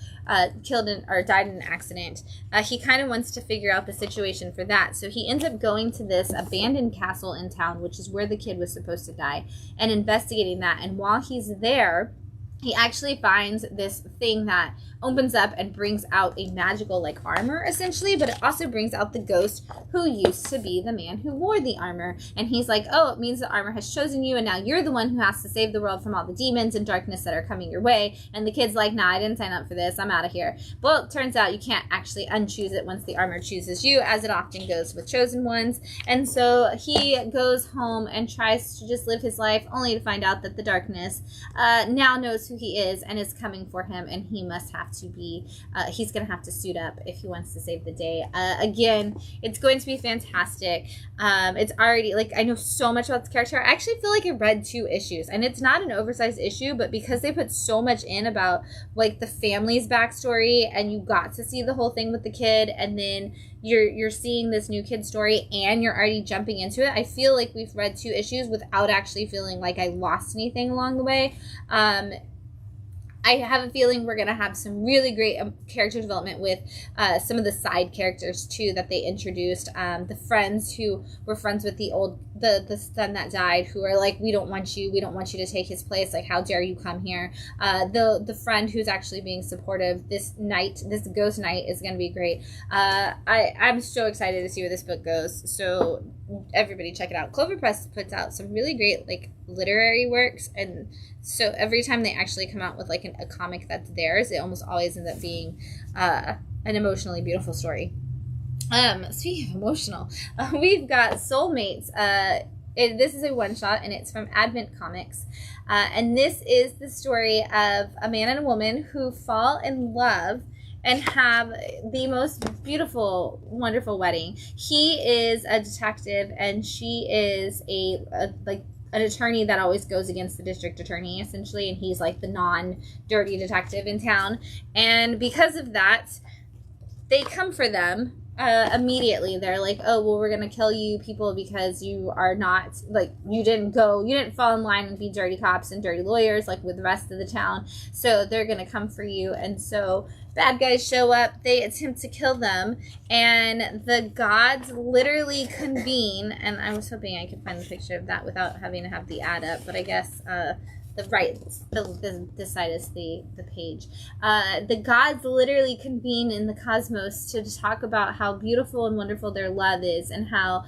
killed or died in an accident, he kind of wants to figure out the situation for that. So he ends up going to this abandoned castle in town, which is where the kid was supposed to die, and investigating that. And while he's there, he actually finds this thing that opens up and brings out a magical, like, armor, essentially, but it also brings out the ghost who used to be the man who wore the armor. And he's like, oh, it means the armor has chosen you, and now you're the one who has to save the world from all the demons and darkness that are coming your way. And the kid's like, nah, I didn't sign up for this. I'm out of here. Well, it turns out you can't actually unchoose it once the armor chooses you, as it often goes with chosen ones. And so he goes home and tries to just live his life, only to find out that the darkness now knows who he is and is coming for him, and he must have to be he's gonna have to suit up if he wants to save the day. Again, it's going to be fantastic. It's already, like, I know so much about this character. I actually feel like I read 2 issues, and it's not an oversized issue, but because they put so much in about, like, the family's backstory, and you got to see the whole thing with the kid, and then you're seeing this new kid story, and you're already jumping into it. I feel like we've read 2 issues without actually feeling like I lost anything along the way. I have a feeling we're going to have some really great character development with some of the side characters, too, that they introduced. The friends who were friends with the son that died, who are like, we don't want you to take his place. Like, how dare you come here? The friend who's actually being supportive. This ghost knight is going to be great. I'm so excited to see where this book goes. So everybody check it out. Clover Press puts out some really great, like, literary works, and so every time they actually come out with, like, a comic that's theirs, it almost always ends up being an emotionally beautiful story. Speaking of emotional, we've got Soulmates. This is a one-shot, and it's from Advent Comics. And this is the story of a man and a woman who fall in love and have the most beautiful, wonderful wedding. He is a detective, and she is an attorney that always goes against the district attorney, essentially, and he's, like, the non-dirty detective in town. And because of that, they come for them immediately. They're like, oh, well, we're gonna kill you people because you are not, like, you didn't fall in line and be dirty cops and dirty lawyers like with the rest of the town, so they're gonna come for you. And so bad guys show up, they attempt to kill them, and the gods literally convene. And I was hoping I could find the picture of that without having to have the ad up, but I guess this side is the page. The gods literally convene in the cosmos to talk about how beautiful and wonderful their love is, and how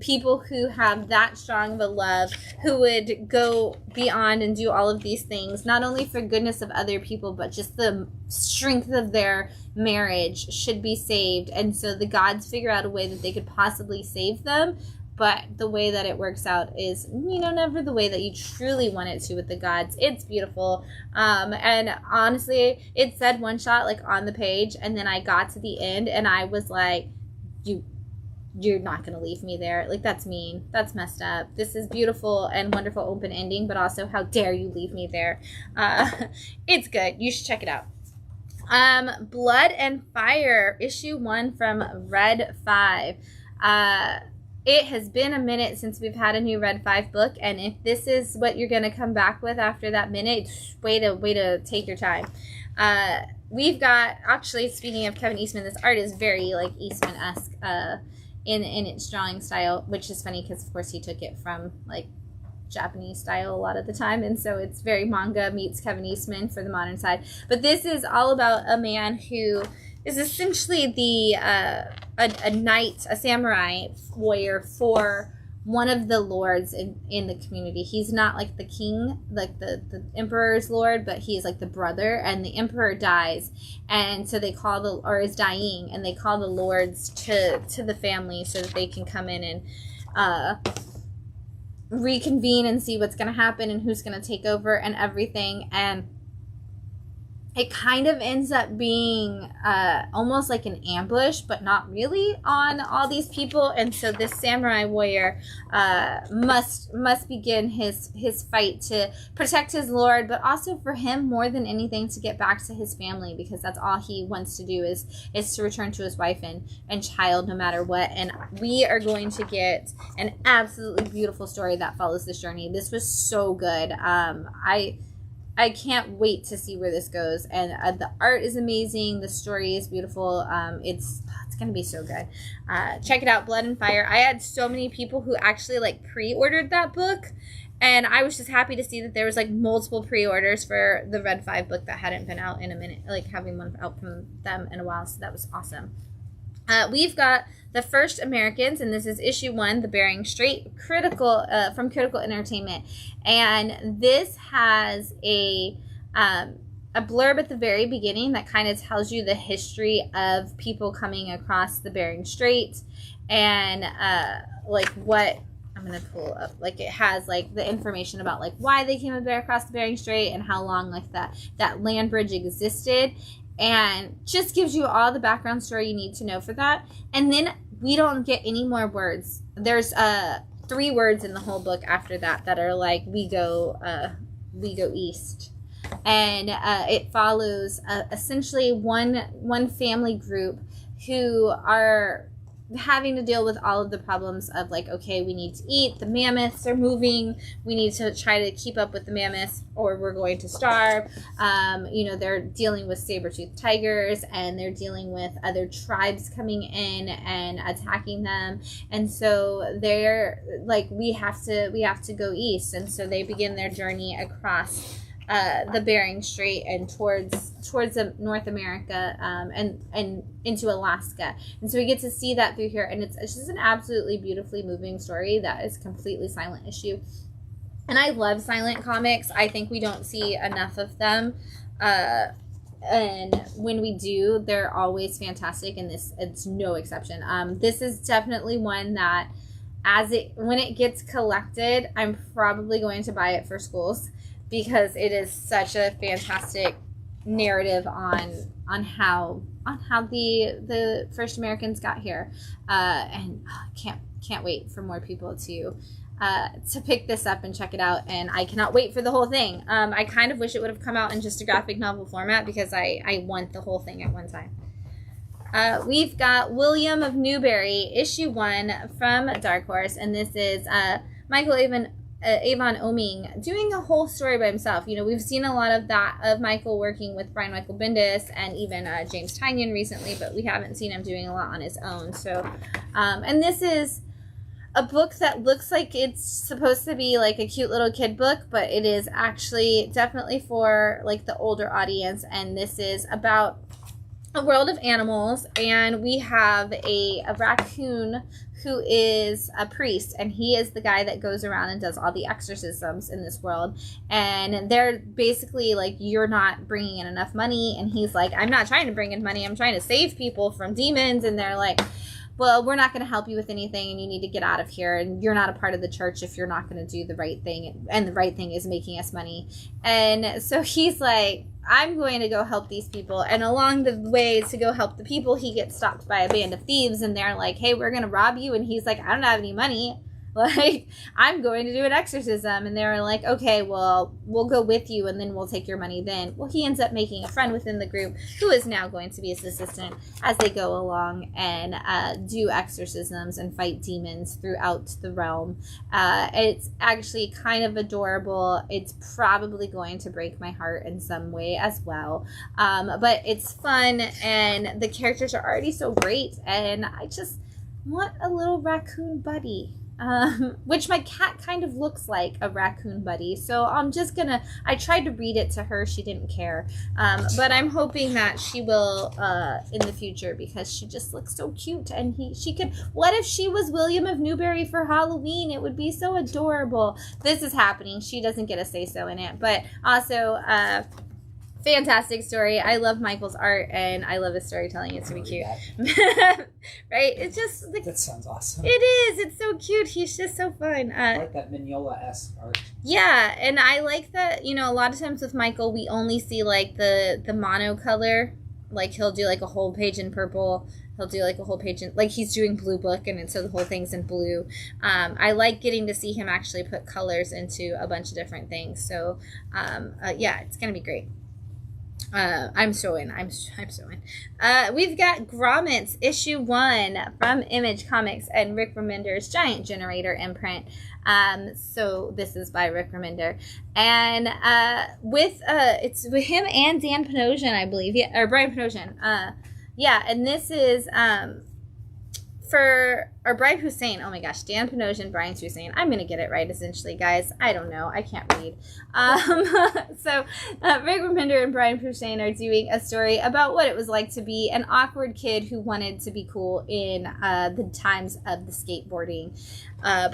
people who have that strong of a love, who would go beyond and do all of these things, not only for goodness of other people, but just the strength of their marriage, should be saved. And so the gods figure out a way that they could possibly save them. But the way that it works out is, never the way that you truly want it to with the gods. It's beautiful. And honestly, it said one shot, like, on the page, and then I got to the end, and I was like, you're not going to leave me there. Like, that's mean. That's messed up. This is beautiful and wonderful open ending, but also, how dare you leave me there? It's good. You should check it out. Blood and Fire, issue 1 from Red 5. It has been a minute since we've had a new Red 5 book, and if this is what you're going to come back with after that minute, way to take your time. We've got, actually, speaking of Kevin Eastman, this art is very, like, Eastman-esque in its drawing style, which is funny because, of course, he took it from, like, Japanese style a lot of the time, and so it's very manga meets Kevin Eastman for the modern side. But this is all about a man who is essentially a knight, a samurai warrior for one of the lords in the community. He's not like the king, like the emperor's lord, but he's like the brother, and the emperor dies, and so they call or is dying, and they call the lords to the family so that they can come in and reconvene and see what's going to happen and who's going to take over and everything. And it kind of ends up being almost like an ambush, but not really, on all these people. And so this samurai warrior must begin his fight to protect his lord, but also for him, more than anything, to get back to his family, because that's all he wants to do is to return to his wife and child, no matter what. And we are going to get an absolutely beautiful story that follows this journey. This was so good. I can't wait to see where this goes. And the art is amazing. The story is beautiful. It's going to be so good. Check it out, Blood and Fire. I had so many people who actually like pre-ordered that book. And I was just happy to see that there was like multiple pre-orders for the Red 5 book that hadn't been out in a minute, like having one out from them in a while. So that was awesome. We've got The First Americans, and this is issue 1, The Bering Strait, from Critical Entertainment. And this has a blurb at the very beginning that kind of tells you the history of people coming across the Bering Strait, and like what I'm going to pull up. Like, it has like the information about like why they came across the Bering Strait and how long like that land bridge existed. And just gives you all the background story you need to know for that. And then we don't get any more words. There's 3 words in the whole book after that are like, we go east. And it follows essentially one family group who are having to deal with all of the problems of like, okay, we need to eat, the mammoths are moving, we need to try to keep up with the mammoths or we're going to starve. They're dealing with saber-toothed tigers, and they're dealing with other tribes coming in and attacking them. And so they're like, we have to go east. And so they begin their journey across the Bering Strait and towards North America, and into Alaska. And so we get to see that through here, and it's just an absolutely beautifully moving story that is completely silent issue. And I love silent comics. I think we don't see enough of them, and when we do, they're always fantastic, and it's no exception. This is definitely one that when it gets collected, I'm probably going to buy it for schools, because it is such a fantastic narrative on how the first Americans got here, and can't wait for more people to pick this up and check it out. And I cannot wait for the whole thing. I kind of wish it would have come out in just a graphic novel format, because I want the whole thing at one time. We've got William of Newbury, issue 1 from Dark Horse, and this is Michael Avon Oeming doing a whole story by himself. We've seen a lot of that, of Michael working with Brian Michael Bendis and even James Tynion recently, but we haven't seen him doing a lot on his own. So, and this is a book that looks like it's supposed to be like a cute little kid book, but it is actually definitely for like the older audience. And this is about a world of animals, and we have a raccoon who is a priest, and he is the guy that goes around and does all the exorcisms in this world. And they're basically like, you're not bringing in enough money, and he's like, I'm not trying to bring in money, I'm trying to save people from demons. And they're like, well, we're not going to help you with anything, and you need to get out of here, and you're not a part of the church if you're not going to do the right thing, and the right thing is making us money. And so he's like, I'm going to go help these people. And along the way to go help the people, he gets stopped by a band of thieves, and they're like, hey, we're going to rob you. And he's like, I don't have any money. Like, I'm going to do an exorcism. And they were like, okay, well, we'll go with you, and then we'll take your money then. Well, he ends up making a friend within the group who is now going to be his assistant as they go along and do exorcisms and fight demons throughout the realm. It's actually kind of adorable. It's probably going to break my heart in some way as well. But it's fun, and the characters are already so great, and I just want a little raccoon buddy. which my cat kind of looks like a raccoon buddy. So I'm just gonna, I tried to read it to her. She didn't care. But I'm hoping that she will in the future, because she just looks so cute. And she could, what if she was William of Newbury for Halloween? It would be so adorable. This is happening. She doesn't get a say-so in it. But also, fantastic story. I love Michael's art, and I love his storytelling. It's gonna be cute. Right? It's just like, that sounds awesome. it is. It's so cute. He's just so fun. I like that Mignola-esque art. Yeah, and I like that, you know, a lot of times with Michael, we only see like the monocolor. Like, he'll do like a whole page in purple. He'll do like a whole page in, like, he's doing Blue Book, and so the whole thing's in blue. I like getting to see him actually put colors into a bunch of different things. So, yeah, it's gonna be great. I'm showing. We've got Grommets issue 1 from Image Comics and Rick Remender's Giant Generator imprint. So this is by Rick Remender, and it's with him and Dan Panosian, I believe, yeah, or Brian Panosian. Yeah, and this is Brian Hussein. Oh my gosh, Dan Panosian, Brian Hussein. I'm gonna get it right, essentially, guys. I don't know. I can't read. So Rick Remender and Brian Hussein are doing a story about what it was like to be an awkward kid who wanted to be cool in the times of the skateboarding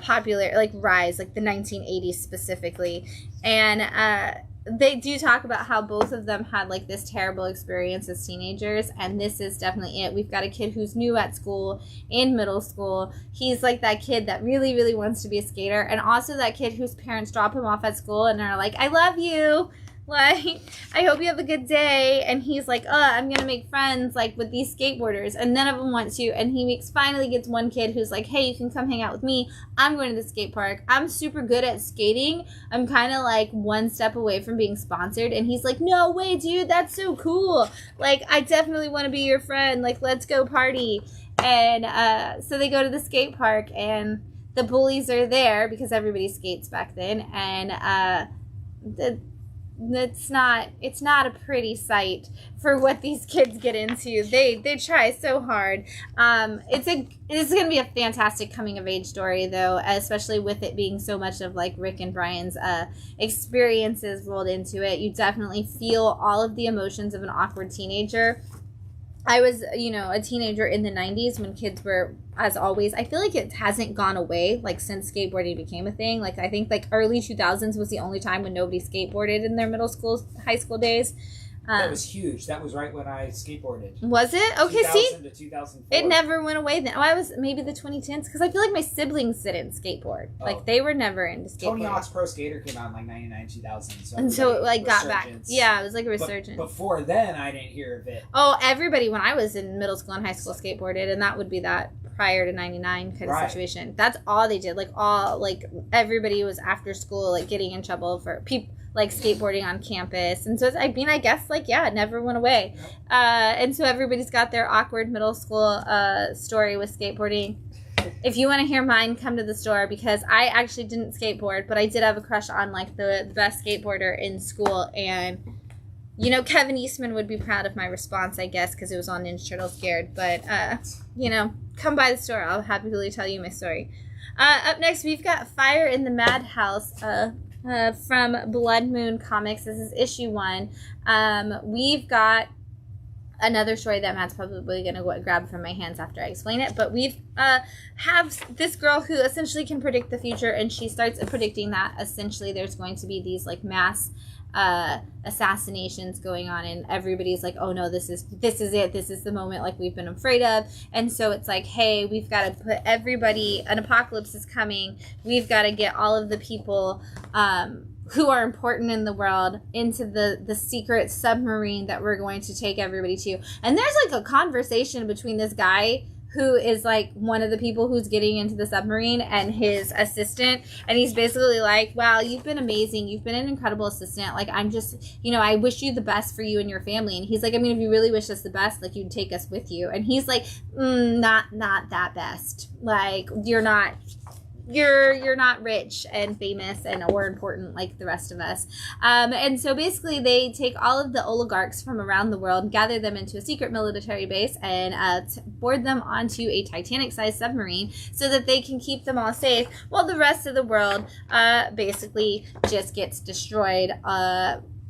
popular, like, rise, like the 1980s specifically, and they do talk about how both of them had like this terrible experience as teenagers, and this is definitely it. We've got a kid who's new at school, in middle school. He's like that kid that really, really wants to be a skater, and also that kid whose parents drop him off at school and are like, I love you. Like, I hope you have a good day. And he's like, I'm going to make friends, like, with these skateboarders. And none of them want to. And he finally gets one kid who's like, hey, you can come hang out with me. I'm going to the skate park. I'm super good at skating. I'm kind of, like, one step away from being sponsored. And he's like, no way, dude. That's so cool. Like, I definitely want to be your friend. Like, let's go party. And so they go to the skate park. And the bullies are there because everybody skates back then. And it's not a pretty sight for what these kids get into. They try so hard. It's gonna be a fantastic coming of age story, though, especially with it being so much of like Rick and Brian's experiences rolled into it. You definitely feel all of the emotions of an awkward teenager. I was, a teenager in the 90s when kids were, as always, I feel like it hasn't gone away, like, since skateboarding became a thing. Like, I think, like, early 2000s was the only time when nobody skateboarded in their middle school, high school days. That was huge. That was right when I skateboarded. Was it? Okay, 2000 see? to 2004. It never went away then. Oh, I was maybe the 2010s, because I feel like my siblings didn't skateboard. Oh. Like, they were never into skateboarding. Tony Hawk's Pro Skater came out in, like, 99, 2000. And so it, like, got back. Yeah, it was like a resurgence. But before then, I didn't hear of it. Oh, everybody, when I was in middle school and high school, skateboarded, and that would be that prior to 99 kind of situation. That's all they did. Like, everybody was after school, like, getting in trouble for people, like, skateboarding on campus. And so, I guess, like, yeah, it never went away. And so everybody's got their awkward middle school story with skateboarding. If you want to hear mine, come to the store, because I actually didn't skateboard, but I did have a crush on, like, the best skateboarder in school. And, Kevin Eastman would be proud of my response, I guess, because it was on Ninja Turtle Scared. But, come by the store. I'll happily tell you my story. Up next, we've got Fire in the Madhouse from Blood Moon Comics. This is issue 1. We've got another story that Matt's probably going to grab from my hands after I explain it. But we've have this girl who essentially can predict the future, and she starts predicting that essentially there's going to be these like mass assassinations going on, and everybody's like, oh no, this is it, this is the moment like we've been afraid of. And so it's like, hey, we've got to put everybody, an apocalypse is coming, we've got to get all of the people who are important in the world into the secret submarine that we're going to take everybody to. And there's like a conversation between this guy who is like one of the people who's getting into the submarine and his assistant, and he's basically like, wow, you've been amazing, you've been an incredible assistant, like I'm just, I wish you the best for you and your family. And he's like, I mean, if you really wish us the best, like you'd take us with you. And he's like, not that best, like you're not you're not rich and famous and or important like the rest of us. And so basically they take all of the oligarchs from around the world, gather them into a secret military base, and board them onto a Titanic-sized submarine so that they can keep them all safe while the rest of the world basically just gets destroyed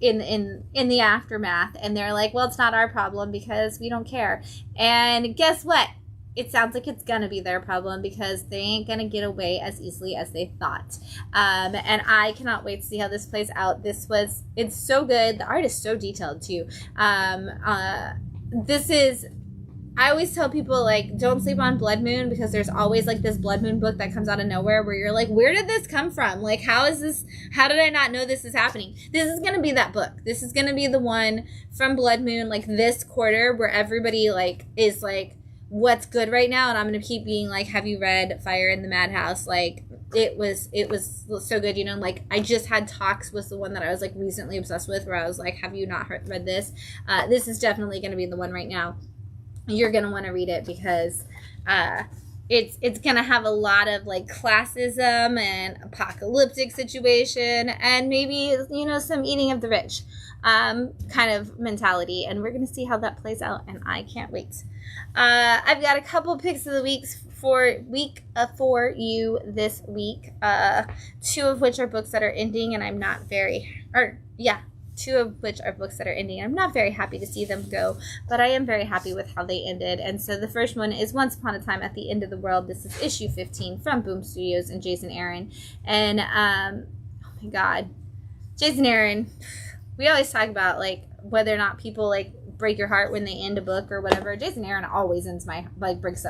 in the aftermath. And they're like, well, it's not our problem because we don't care. And guess what? It sounds like it's gonna be their problem because they ain't gonna get away as easily as they thought. And I cannot wait to see how this plays out. It's so good. The art is so detailed too. I always tell people, like, don't sleep on Blood Moon, because there's always like this Blood Moon book that comes out of nowhere where you're like, where did this come from? Like, how did I not know this is happening? This is going to be that book. This is going to be the one from Blood Moon, like this quarter, where everybody like is like, what's good right now? And I'm going to keep being like, have you read Fire in the Madhouse? Like, it was so good, you know. Like, I just had Talks was the one that I was like recently obsessed with, where I was like, have you not read this? This is definitely going to be the one right now. You're going to want to read it because it's going to have a lot of like classism and apocalyptic situation and maybe, you know, some eating of the rich kind of mentality. And we're going to see how that plays out, and I can't wait. I've got a couple picks of the week for you this week. Two of which are books that are ending, and two of which are books that are ending. I'm not very happy to see them go, but I am very happy with how they ended. And so the first one is Once Upon a Time at the End of the World. This is issue 15 from Boom Studios and Jason Aaron. And oh my God, Jason Aaron. We always talk about like whether or not people like break your heart when they end a book or whatever. Jason Aaron always breaks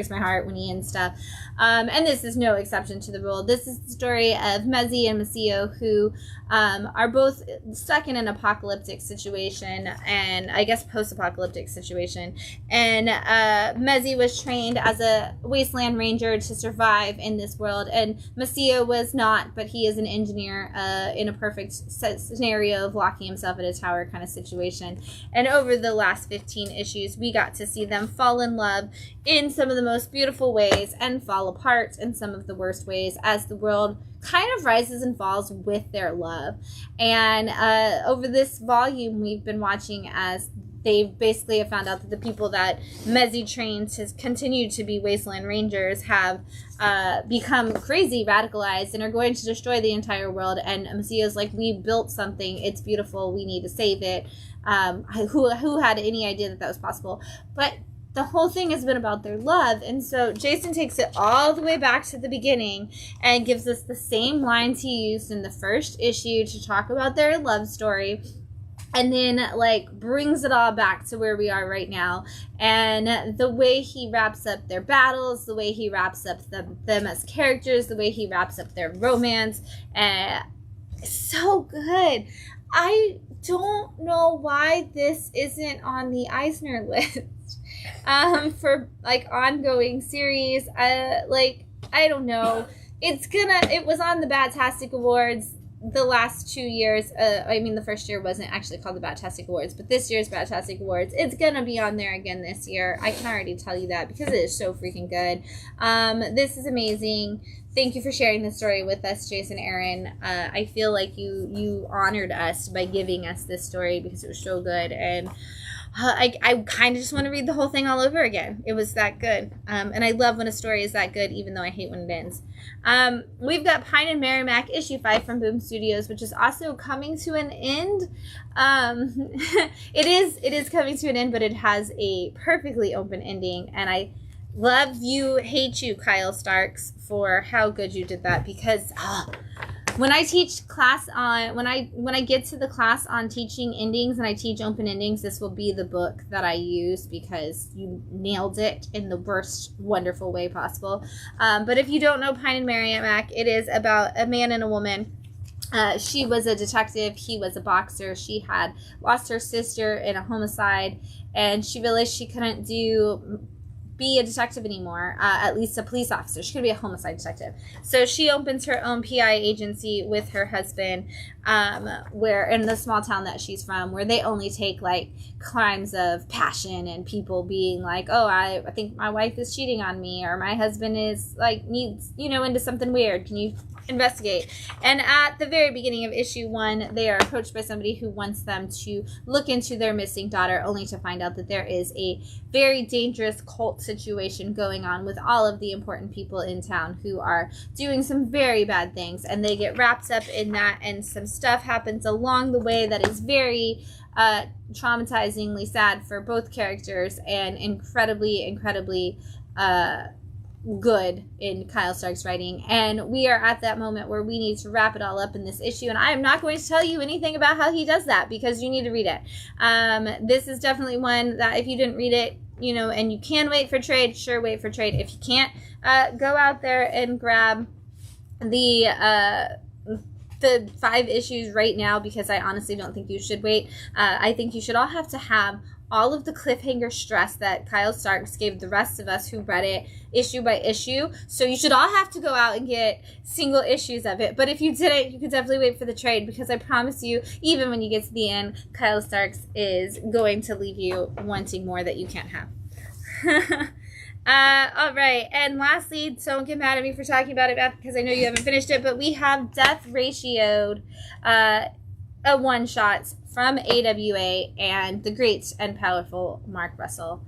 my heart when he ends stuff. And this is no exception to the rule. This is the story of Mezzi and Masio, who are both stuck in an apocalyptic situation, and I guess post-apocalyptic situation. And Mezzi was trained as a wasteland ranger to survive in this world, and Masio was not, but he is an engineer in a perfect scenario of locking himself in a tower kind of situation. And over the last 15 issues, we got to see them fall in love in some of the most beautiful ways and fall apart in some of the worst ways as the world kind of rises and falls with their love. And over this volume, we've been watching as they basically have found out that the people that Mezzi trained to continue to be Wasteland Rangers have become crazy, radicalized, and are going to destroy the entire world. And Masio's like, we built something, it's beautiful, we need to save it. Who had any idea that was possible? But the whole thing has been about their love. And so Jason takes it all the way back to the beginning and gives us the same lines he used in the first issue to talk about their love story, and then like brings it all back to where we are right now. And the way he wraps up their battles, the way he wraps up them as characters, the way he wraps up their romance, so good. I don't know why this isn't on the Eisner list for like ongoing series. Like, I don't know. It was on the Batastic Awards the last 2 years. I mean, the first year wasn't actually called the Batastic Awards, but this year's Batastic Awards, it's gonna be on there again this year. I can already tell you that because it is so freaking good. This is amazing. Thank you for sharing this story with us, Jason Aaron. I feel like you honored us by giving us this story because it was so good, and I kind of just want to read the whole thing all over again. It was that good. And I love when a story is that good, even though I hate when it ends. We've got Pine and Merrimack, issue 5 from Boom Studios, which is also coming to an end. It is coming to an end, but it has a perfectly open ending. And I love you, hate you, Kyle Starks, for how good you did that, because when I teach class on, when I get to the class on teaching endings and I teach open endings, this will be the book that I use because you nailed it in the worst wonderful way possible. But if you don't know Pine and Merrimack, it is about a man and a woman. She was a detective, he was a boxer. She had lost her sister in a homicide, and she realized she couldn't do be a detective anymore, at least a police officer. She could be a homicide detective. So she opens her own PI agency with her husband, where in the small town that she's from, where they only take like crimes of passion and people being like, oh, I think my wife is cheating on me, or my husband is like needs, into something weird. Can you investigate? And at the very beginning of issue 1, they are approached by somebody who wants them to look into their missing daughter, only to find out that there is a very dangerous cult situation going on with all of the important people in town who are doing some very bad things, and they get wrapped up in that, and some stuff happens along the way that is very traumatizingly sad for both characters, and incredibly good in Kyle Stark's writing. And we are at that moment where we need to wrap it all up in this issue, and I am not going to tell you anything about how he does that, because you need to read it. This is definitely one that if you didn't read it, and you can wait for trade, sure, wait for trade. If you can't, go out there and grab the 5 issues right now, because I honestly don't think you should wait. I think you should all have to have all of the cliffhanger stress that Kyle Starks gave the rest of us who read it issue by issue. So you should all have to go out and get single issues of it. But if you didn't, you could definitely wait for the trade, because I promise you, even when you get to the end, Kyle Starks is going to leave you wanting more that you can't have. All right, and lastly, don't get mad at me for talking about it, Beth, because I know you haven't finished it, but we have Death Ratioed, a one-shot from AWA and the great and powerful Mark Russell.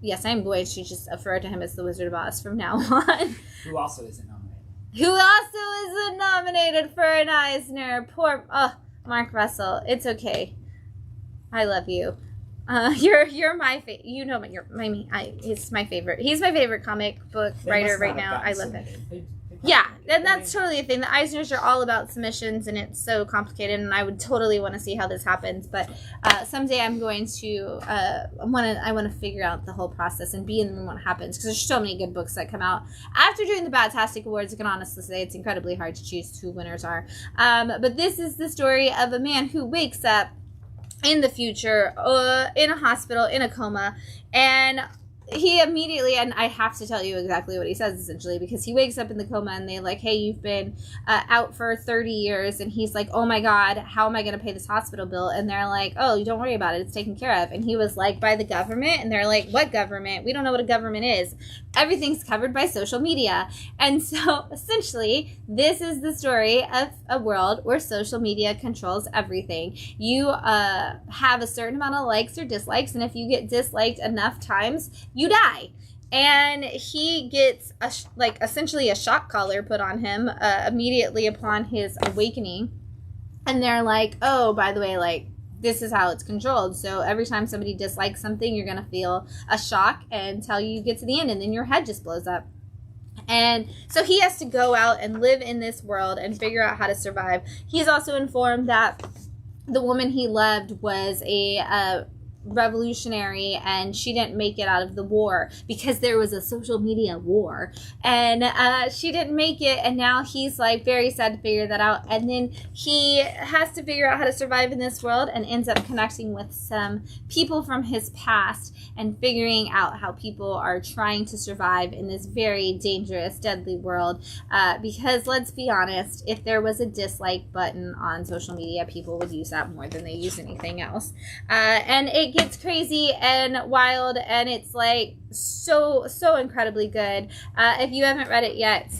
Yes, I'm going to just refer to him as the Wizard of Oz from now on. Who also isn't nominated. Who also isn't nominated for an Eisner. Poor, Mark Russell. It's okay. I love you. You're my favorite. He's my favorite. He's my favorite comic book writer right now. I love him. Yeah, and that's totally a thing. The Eisners are all about submissions, and it's so complicated, and I would totally want to see how this happens. But someday I'm going to I want to figure out the whole process and be in the room when it happens, because there's so many good books that come out after doing the Batastic Awards. I can honestly say it's incredibly hard to choose who winners are. But this is the story of a man who wakes up in the future in a hospital in a coma, and he immediately, and I have to tell you exactly what he says, essentially, because he wakes up in the coma and they're like, hey, you've been out for 30 years. And he's like, oh my God, how am I going to pay this hospital bill? And they're like, oh, don't worry about it. It's taken care of. And he was like, by the government? And they're like, what government? We don't know what a government is. Everything's covered by social media. And so essentially, this is the story of a world where social media controls everything. You have a certain amount of likes or dislikes, and if you get disliked enough times, you die. And he gets essentially a shock collar put on him immediately upon his awakening. And they're like, oh, by the way, this is how it's controlled. So every time somebody dislikes something, you're going to feel a shock until you get to the end, and then your head just blows up. And so he has to go out and live in this world and figure out how to survive. He's also informed that the woman he loved was a revolutionary, and she didn't make it out of the war because there was a social media war, and she didn't make it, and now he's very sad to figure that out. And then he has to figure out how to survive in this world, and ends up connecting with some people from his past and figuring out how people are trying to survive in this very dangerous, deadly world, because let's be honest, if there was a dislike button on social media, people would use that more than they use anything else, and it gets crazy and wild, and it's so incredibly good. If you haven't read it yet,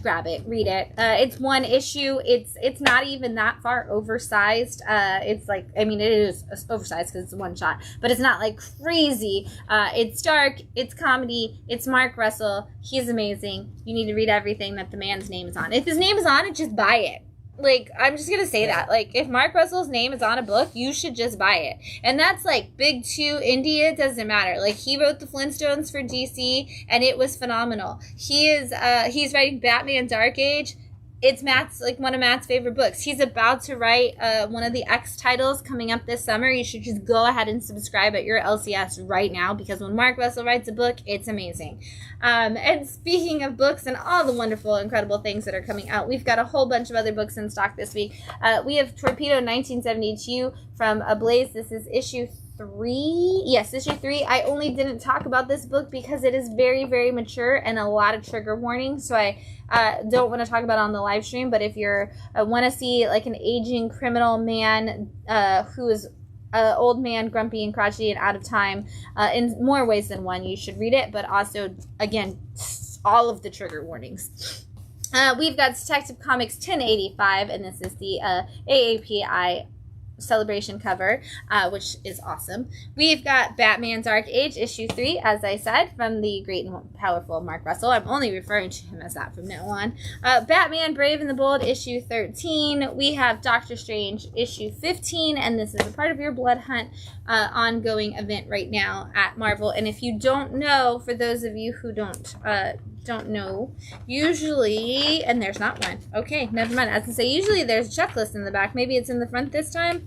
grab it, read it. It's one issue. It's not even that far oversized. It's it is oversized because it's a one shot, but it's not crazy. It's dark, it's comedy, it's Mark Russell. He's amazing. You need to read everything that the man's name is on. If his name is on it, just buy it. I'm just gonna say that. If Mark Russell's name is on a book, you should just buy it. And that's big 2 indie, it doesn't matter. He wrote the Flintstones for DC, and it was phenomenal. He's writing Batman Dark Age. It's one of Matt's favorite books. He's about to write one of the X titles coming up this summer. You should just go ahead and subscribe at your LCS right now, because when Mark Russell writes a book, it's amazing. And speaking of books and all the wonderful, incredible things that are coming out, we've got a whole bunch of other books in stock this week. We have Torpedo 1972 from Ablaze. This is issue 3. Yes, issue 3. I only didn't talk about this book because it is very, very mature and a lot of trigger warnings. So I don't want to talk about it on the live stream. But if you're want to see like an aging criminal man who is an old man, grumpy and crotchety and out of time in more ways than one, you should read it. But also, again, all of the trigger warnings. We've got Detective Comics 1085, and this is the AAPI celebration cover, which is awesome. We've got Batman Dark Age issue 3, as I said, from the great and powerful Mark Russell. I'm only referring to him as that from now on. Batman Brave and the Bold issue 13. We have Doctor Strange issue 15, and this is a part of your Blood Hunt ongoing event right now at Marvel. And if you don't know, for those of you who don't know, usually, and there's not one. Okay, never mind. As I say, usually there's a checklist in the back. Maybe it's in the front this time.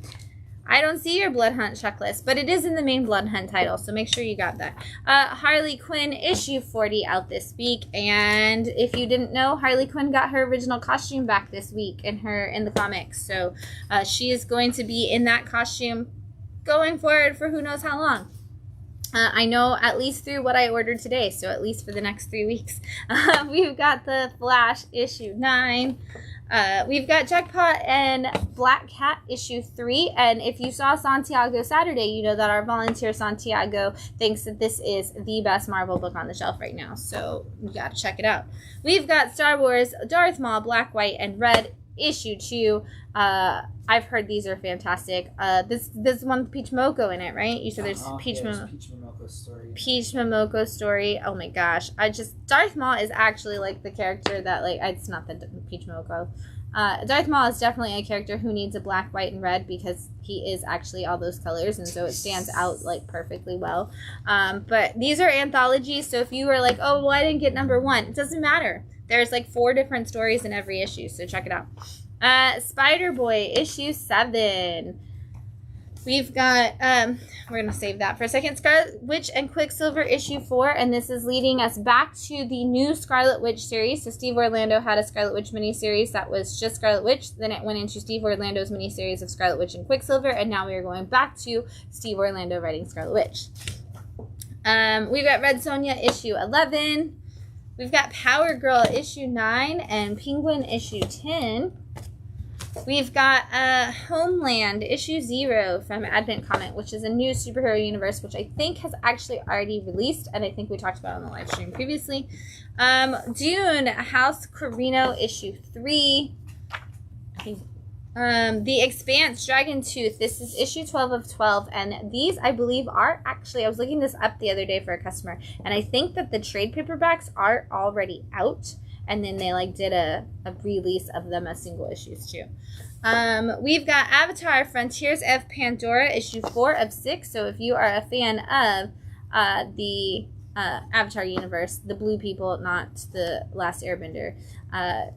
I don't see your Blood Hunt checklist, but it is in the main Blood Hunt title, so make sure you got that. Harley Quinn issue 40 out this week, and if you didn't know, Harley Quinn got her original costume back this week in the comics, so she is going to be in that costume going forward for who knows how long. I know at least through what I ordered today, so at least for the next 3 weeks. We've got the Flash issue 9. We've got Jackpot and Black Cat issue 3. And if you saw Santiago Saturday, you know that our volunteer Santiago thinks that this is the best Marvel book on the shelf right now. So you got to check it out. We've got Star Wars Darth Maul Black, White, and Red issue 2. I've heard these are fantastic. This one with Peach Momoko in it, right? You said there's Peach Momoko story. Peach Momoko story. Oh my gosh. Darth Maul is actually like the character that it's not the Peach Momoko. Darth Maul is definitely a character who needs a black, white, and red because he is actually all those colors, and so it stands out like perfectly well. But these are anthologies, so if you were like, oh, well, I didn't get number 1, it doesn't matter. There's like 4 different stories in every issue, so check it out. Spider-Boy issue 7. We've got we're gonna save that for a second. Scarlet Witch and Quicksilver issue 4, and this is leading us back to the new Scarlet Witch series. So Steve Orlando had a Scarlet Witch miniseries that was just Scarlet Witch. Then it went into Steve Orlando's miniseries of Scarlet Witch and Quicksilver, and now we are going back to Steve Orlando writing Scarlet Witch. We've got Red Sonja issue 11. We've got Power Girl issue 9 and Penguin issue 10. We've got Homeland issue 0 from Advent Comic, which is a new superhero universe, which I think has actually already released, and I think we talked about on the live stream previously. Dune House Corino issue 3. The Expanse Dragon Tooth. This is issue 12 of 12, and these I believe are actually, I was looking this up the other day for a customer, and I think that the trade paperbacks are already out, and then they did a release of them as single issues too. We've got Avatar Frontiers of Pandora issue 4 of 6, so if you are a fan of the Avatar universe, the blue people, not the Last Airbender,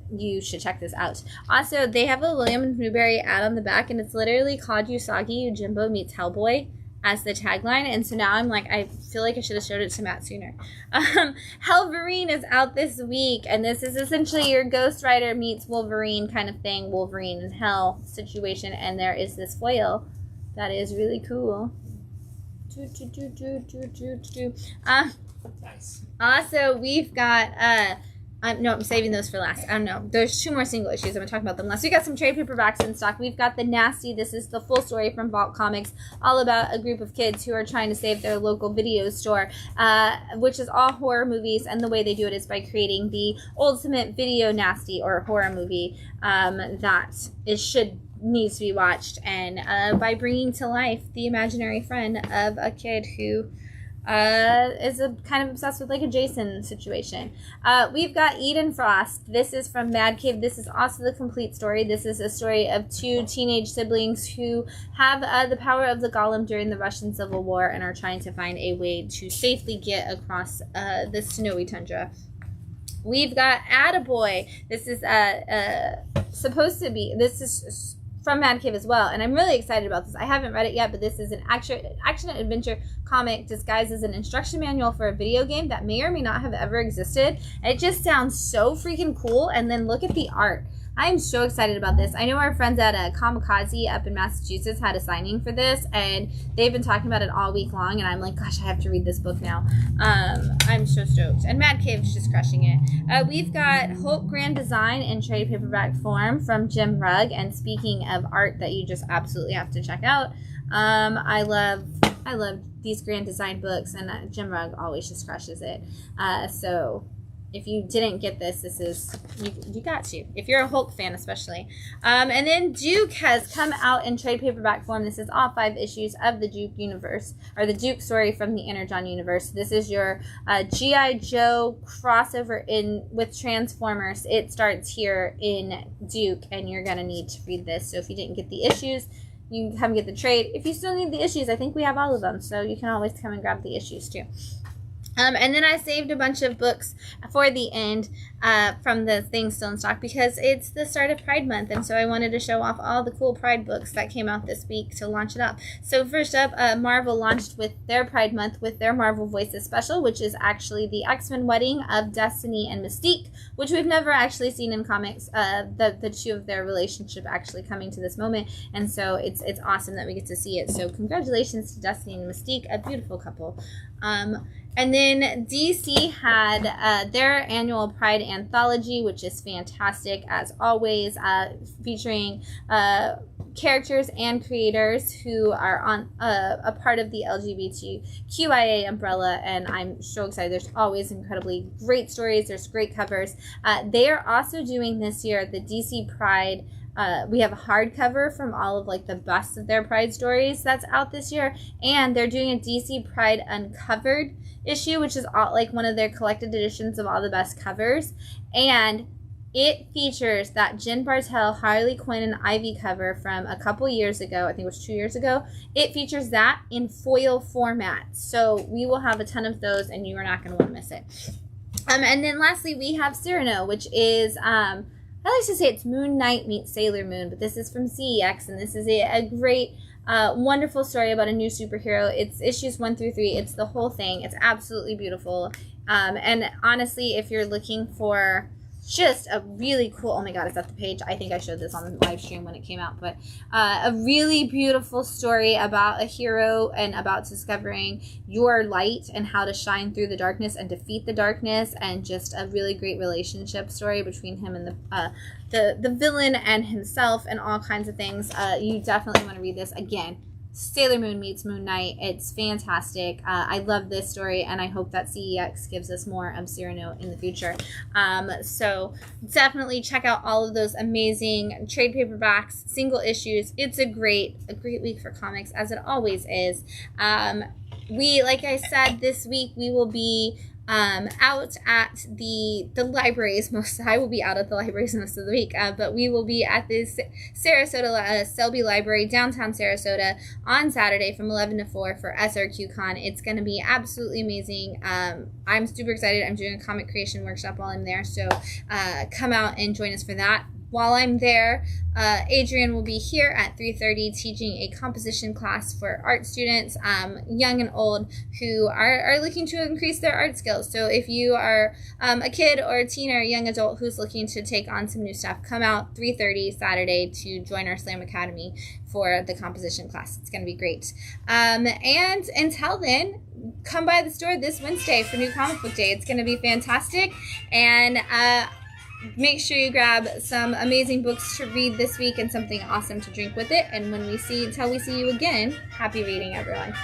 you should check this out. Also, they have a William Newberry ad on the back, and it's literally called Usagi Yojimbo meets Hellboy as the tagline, and so now I'm like, I feel like I should have showed it to Matt sooner. Hellverine is out this week, and this is essentially your Ghost Rider meets Wolverine kind of thing, Wolverine in Hell situation, and there is this foil that is really cool. Nice. Also, we've got I'm saving those for last. I don't know. There's 2 more single issues. I'm going to talk about them last. We got some trade paperbacks in stock. We've got The Nasty. This is the full story from Vault Comics, all about a group of kids who are trying to save their local video store, which is all horror movies, and the way they do it is by creating the ultimate video nasty or horror movie that needs to be watched, and by bringing to life the imaginary friend of a kid who is kind of obsessed with a Jason situation. We've got Eden Frost. This is from Mad Cave. This is also the complete story. This is a story of 2 teenage siblings who have the power of the golem during the Russian Civil War and are trying to find a way to safely get across the snowy tundra. We've got Attaboy. This is this is from Mad Cave as well, and I'm really excited about this. I haven't read it yet, but this is an action-adventure comic disguised as an instruction manual for a video game that may or may not have ever existed. And it just sounds so freaking cool, and then look at the art. I'm so excited about this. I know our friends at Kamikaze up in Massachusetts had a signing for this, and they've been talking about it all week long, and I'm like, gosh, I have to read this book now. I'm so stoked. And Mad Cave's just crushing it. We've got Hope Grand Design in trade paperback form from Jim Rugg, and speaking of art that you just absolutely have to check out, I love these Grand Design books, and Jim Rugg always just crushes it. So if you didn't get this is, you got to. If you're a Hulk fan especially. And then Duke has come out in trade paperback form. This is all 5 issues of the Duke universe, or the Duke story from the Energon universe. This is your G.I. Joe crossover with Transformers. It starts here in Duke, and you're going to need to read this. So if you didn't get the issues, you can come get the trade. If you still need the issues, I think we have all of them, so you can always come and grab the issues too. And then I saved a bunch of books for the end from the things still in stock, because it's the start of Pride Month, and so I wanted to show off all the cool Pride books that came out this week to launch it up. So first up, Marvel launched with their Pride Month with their Marvel Voices special, which is actually the X-Men wedding of Destiny and Mystique, which we've never actually seen in comics, the two of their relationship actually coming to this moment, and so it's awesome that we get to see it. So congratulations to Destiny and Mystique, a beautiful couple. And then DC had their annual Pride Anthology, which is fantastic as always, featuring characters and creators who are on a part of the LGBTQIA umbrella, and I'm so excited. There's always incredibly great stories. There's great covers. They are also doing this year the DC Pride. We have a hardcover from all of like the best of their Pride stories that's out this year, and they're doing a DC Pride Uncovered issue, which is all like one of their collected editions of all the best covers, and it features that Jen Bartel, Harley Quinn, and Ivy cover from a couple years ago. I think it was 2 years ago. It features that in foil format, so we will have a ton of those, and you are not going to want to miss it. And then lastly, we have Cyrano, which is I like to say it's Moon Knight meets Sailor Moon, but this is from CEX, and this is a great, wonderful story about a new superhero. It's issues 1 through 3. It's the whole thing. It's absolutely beautiful. And honestly, if you're looking for just a really cool, oh my god, it's at the page. I think I showed this on the live stream when it came out, but a really beautiful story about a hero and about discovering your light and how to shine through the darkness and defeat the darkness, and just a really great relationship story between him and the villain and himself, and all kinds of things. You definitely want to read this. Again, Sailor Moon meets Moon Knight. It's fantastic. I love this story, and I hope that CEX gives us more of Cyrano in the future. So definitely check out all of those amazing trade paperbacks, single issues. It's a great week for comics, as it always is. Like I said, this week we will be out at the libraries. I will be out at the libraries most of the week, but we will be at the Sarasota Selby Library, downtown Sarasota, on Saturday from 11 to 4 for SRQ Con. It's going to be absolutely amazing. I'm super excited. I'm doing a comic creation workshop while I'm there, so come out and join us for that. While I'm there, Adrian will be here at 3:30 teaching a composition class for art students, young and old, who are looking to increase their art skills. So if you are a kid or a teen or a young adult who's looking to take on some new stuff, come out 3:30 Saturday to join our Slam Academy for the composition class. It's going to be great. And until then, come by the store this Wednesday for New Comic Book Day. It's going to be fantastic. And make sure you grab some amazing books to read this week and something awesome to drink with it. And until we see you again, happy reading, everyone.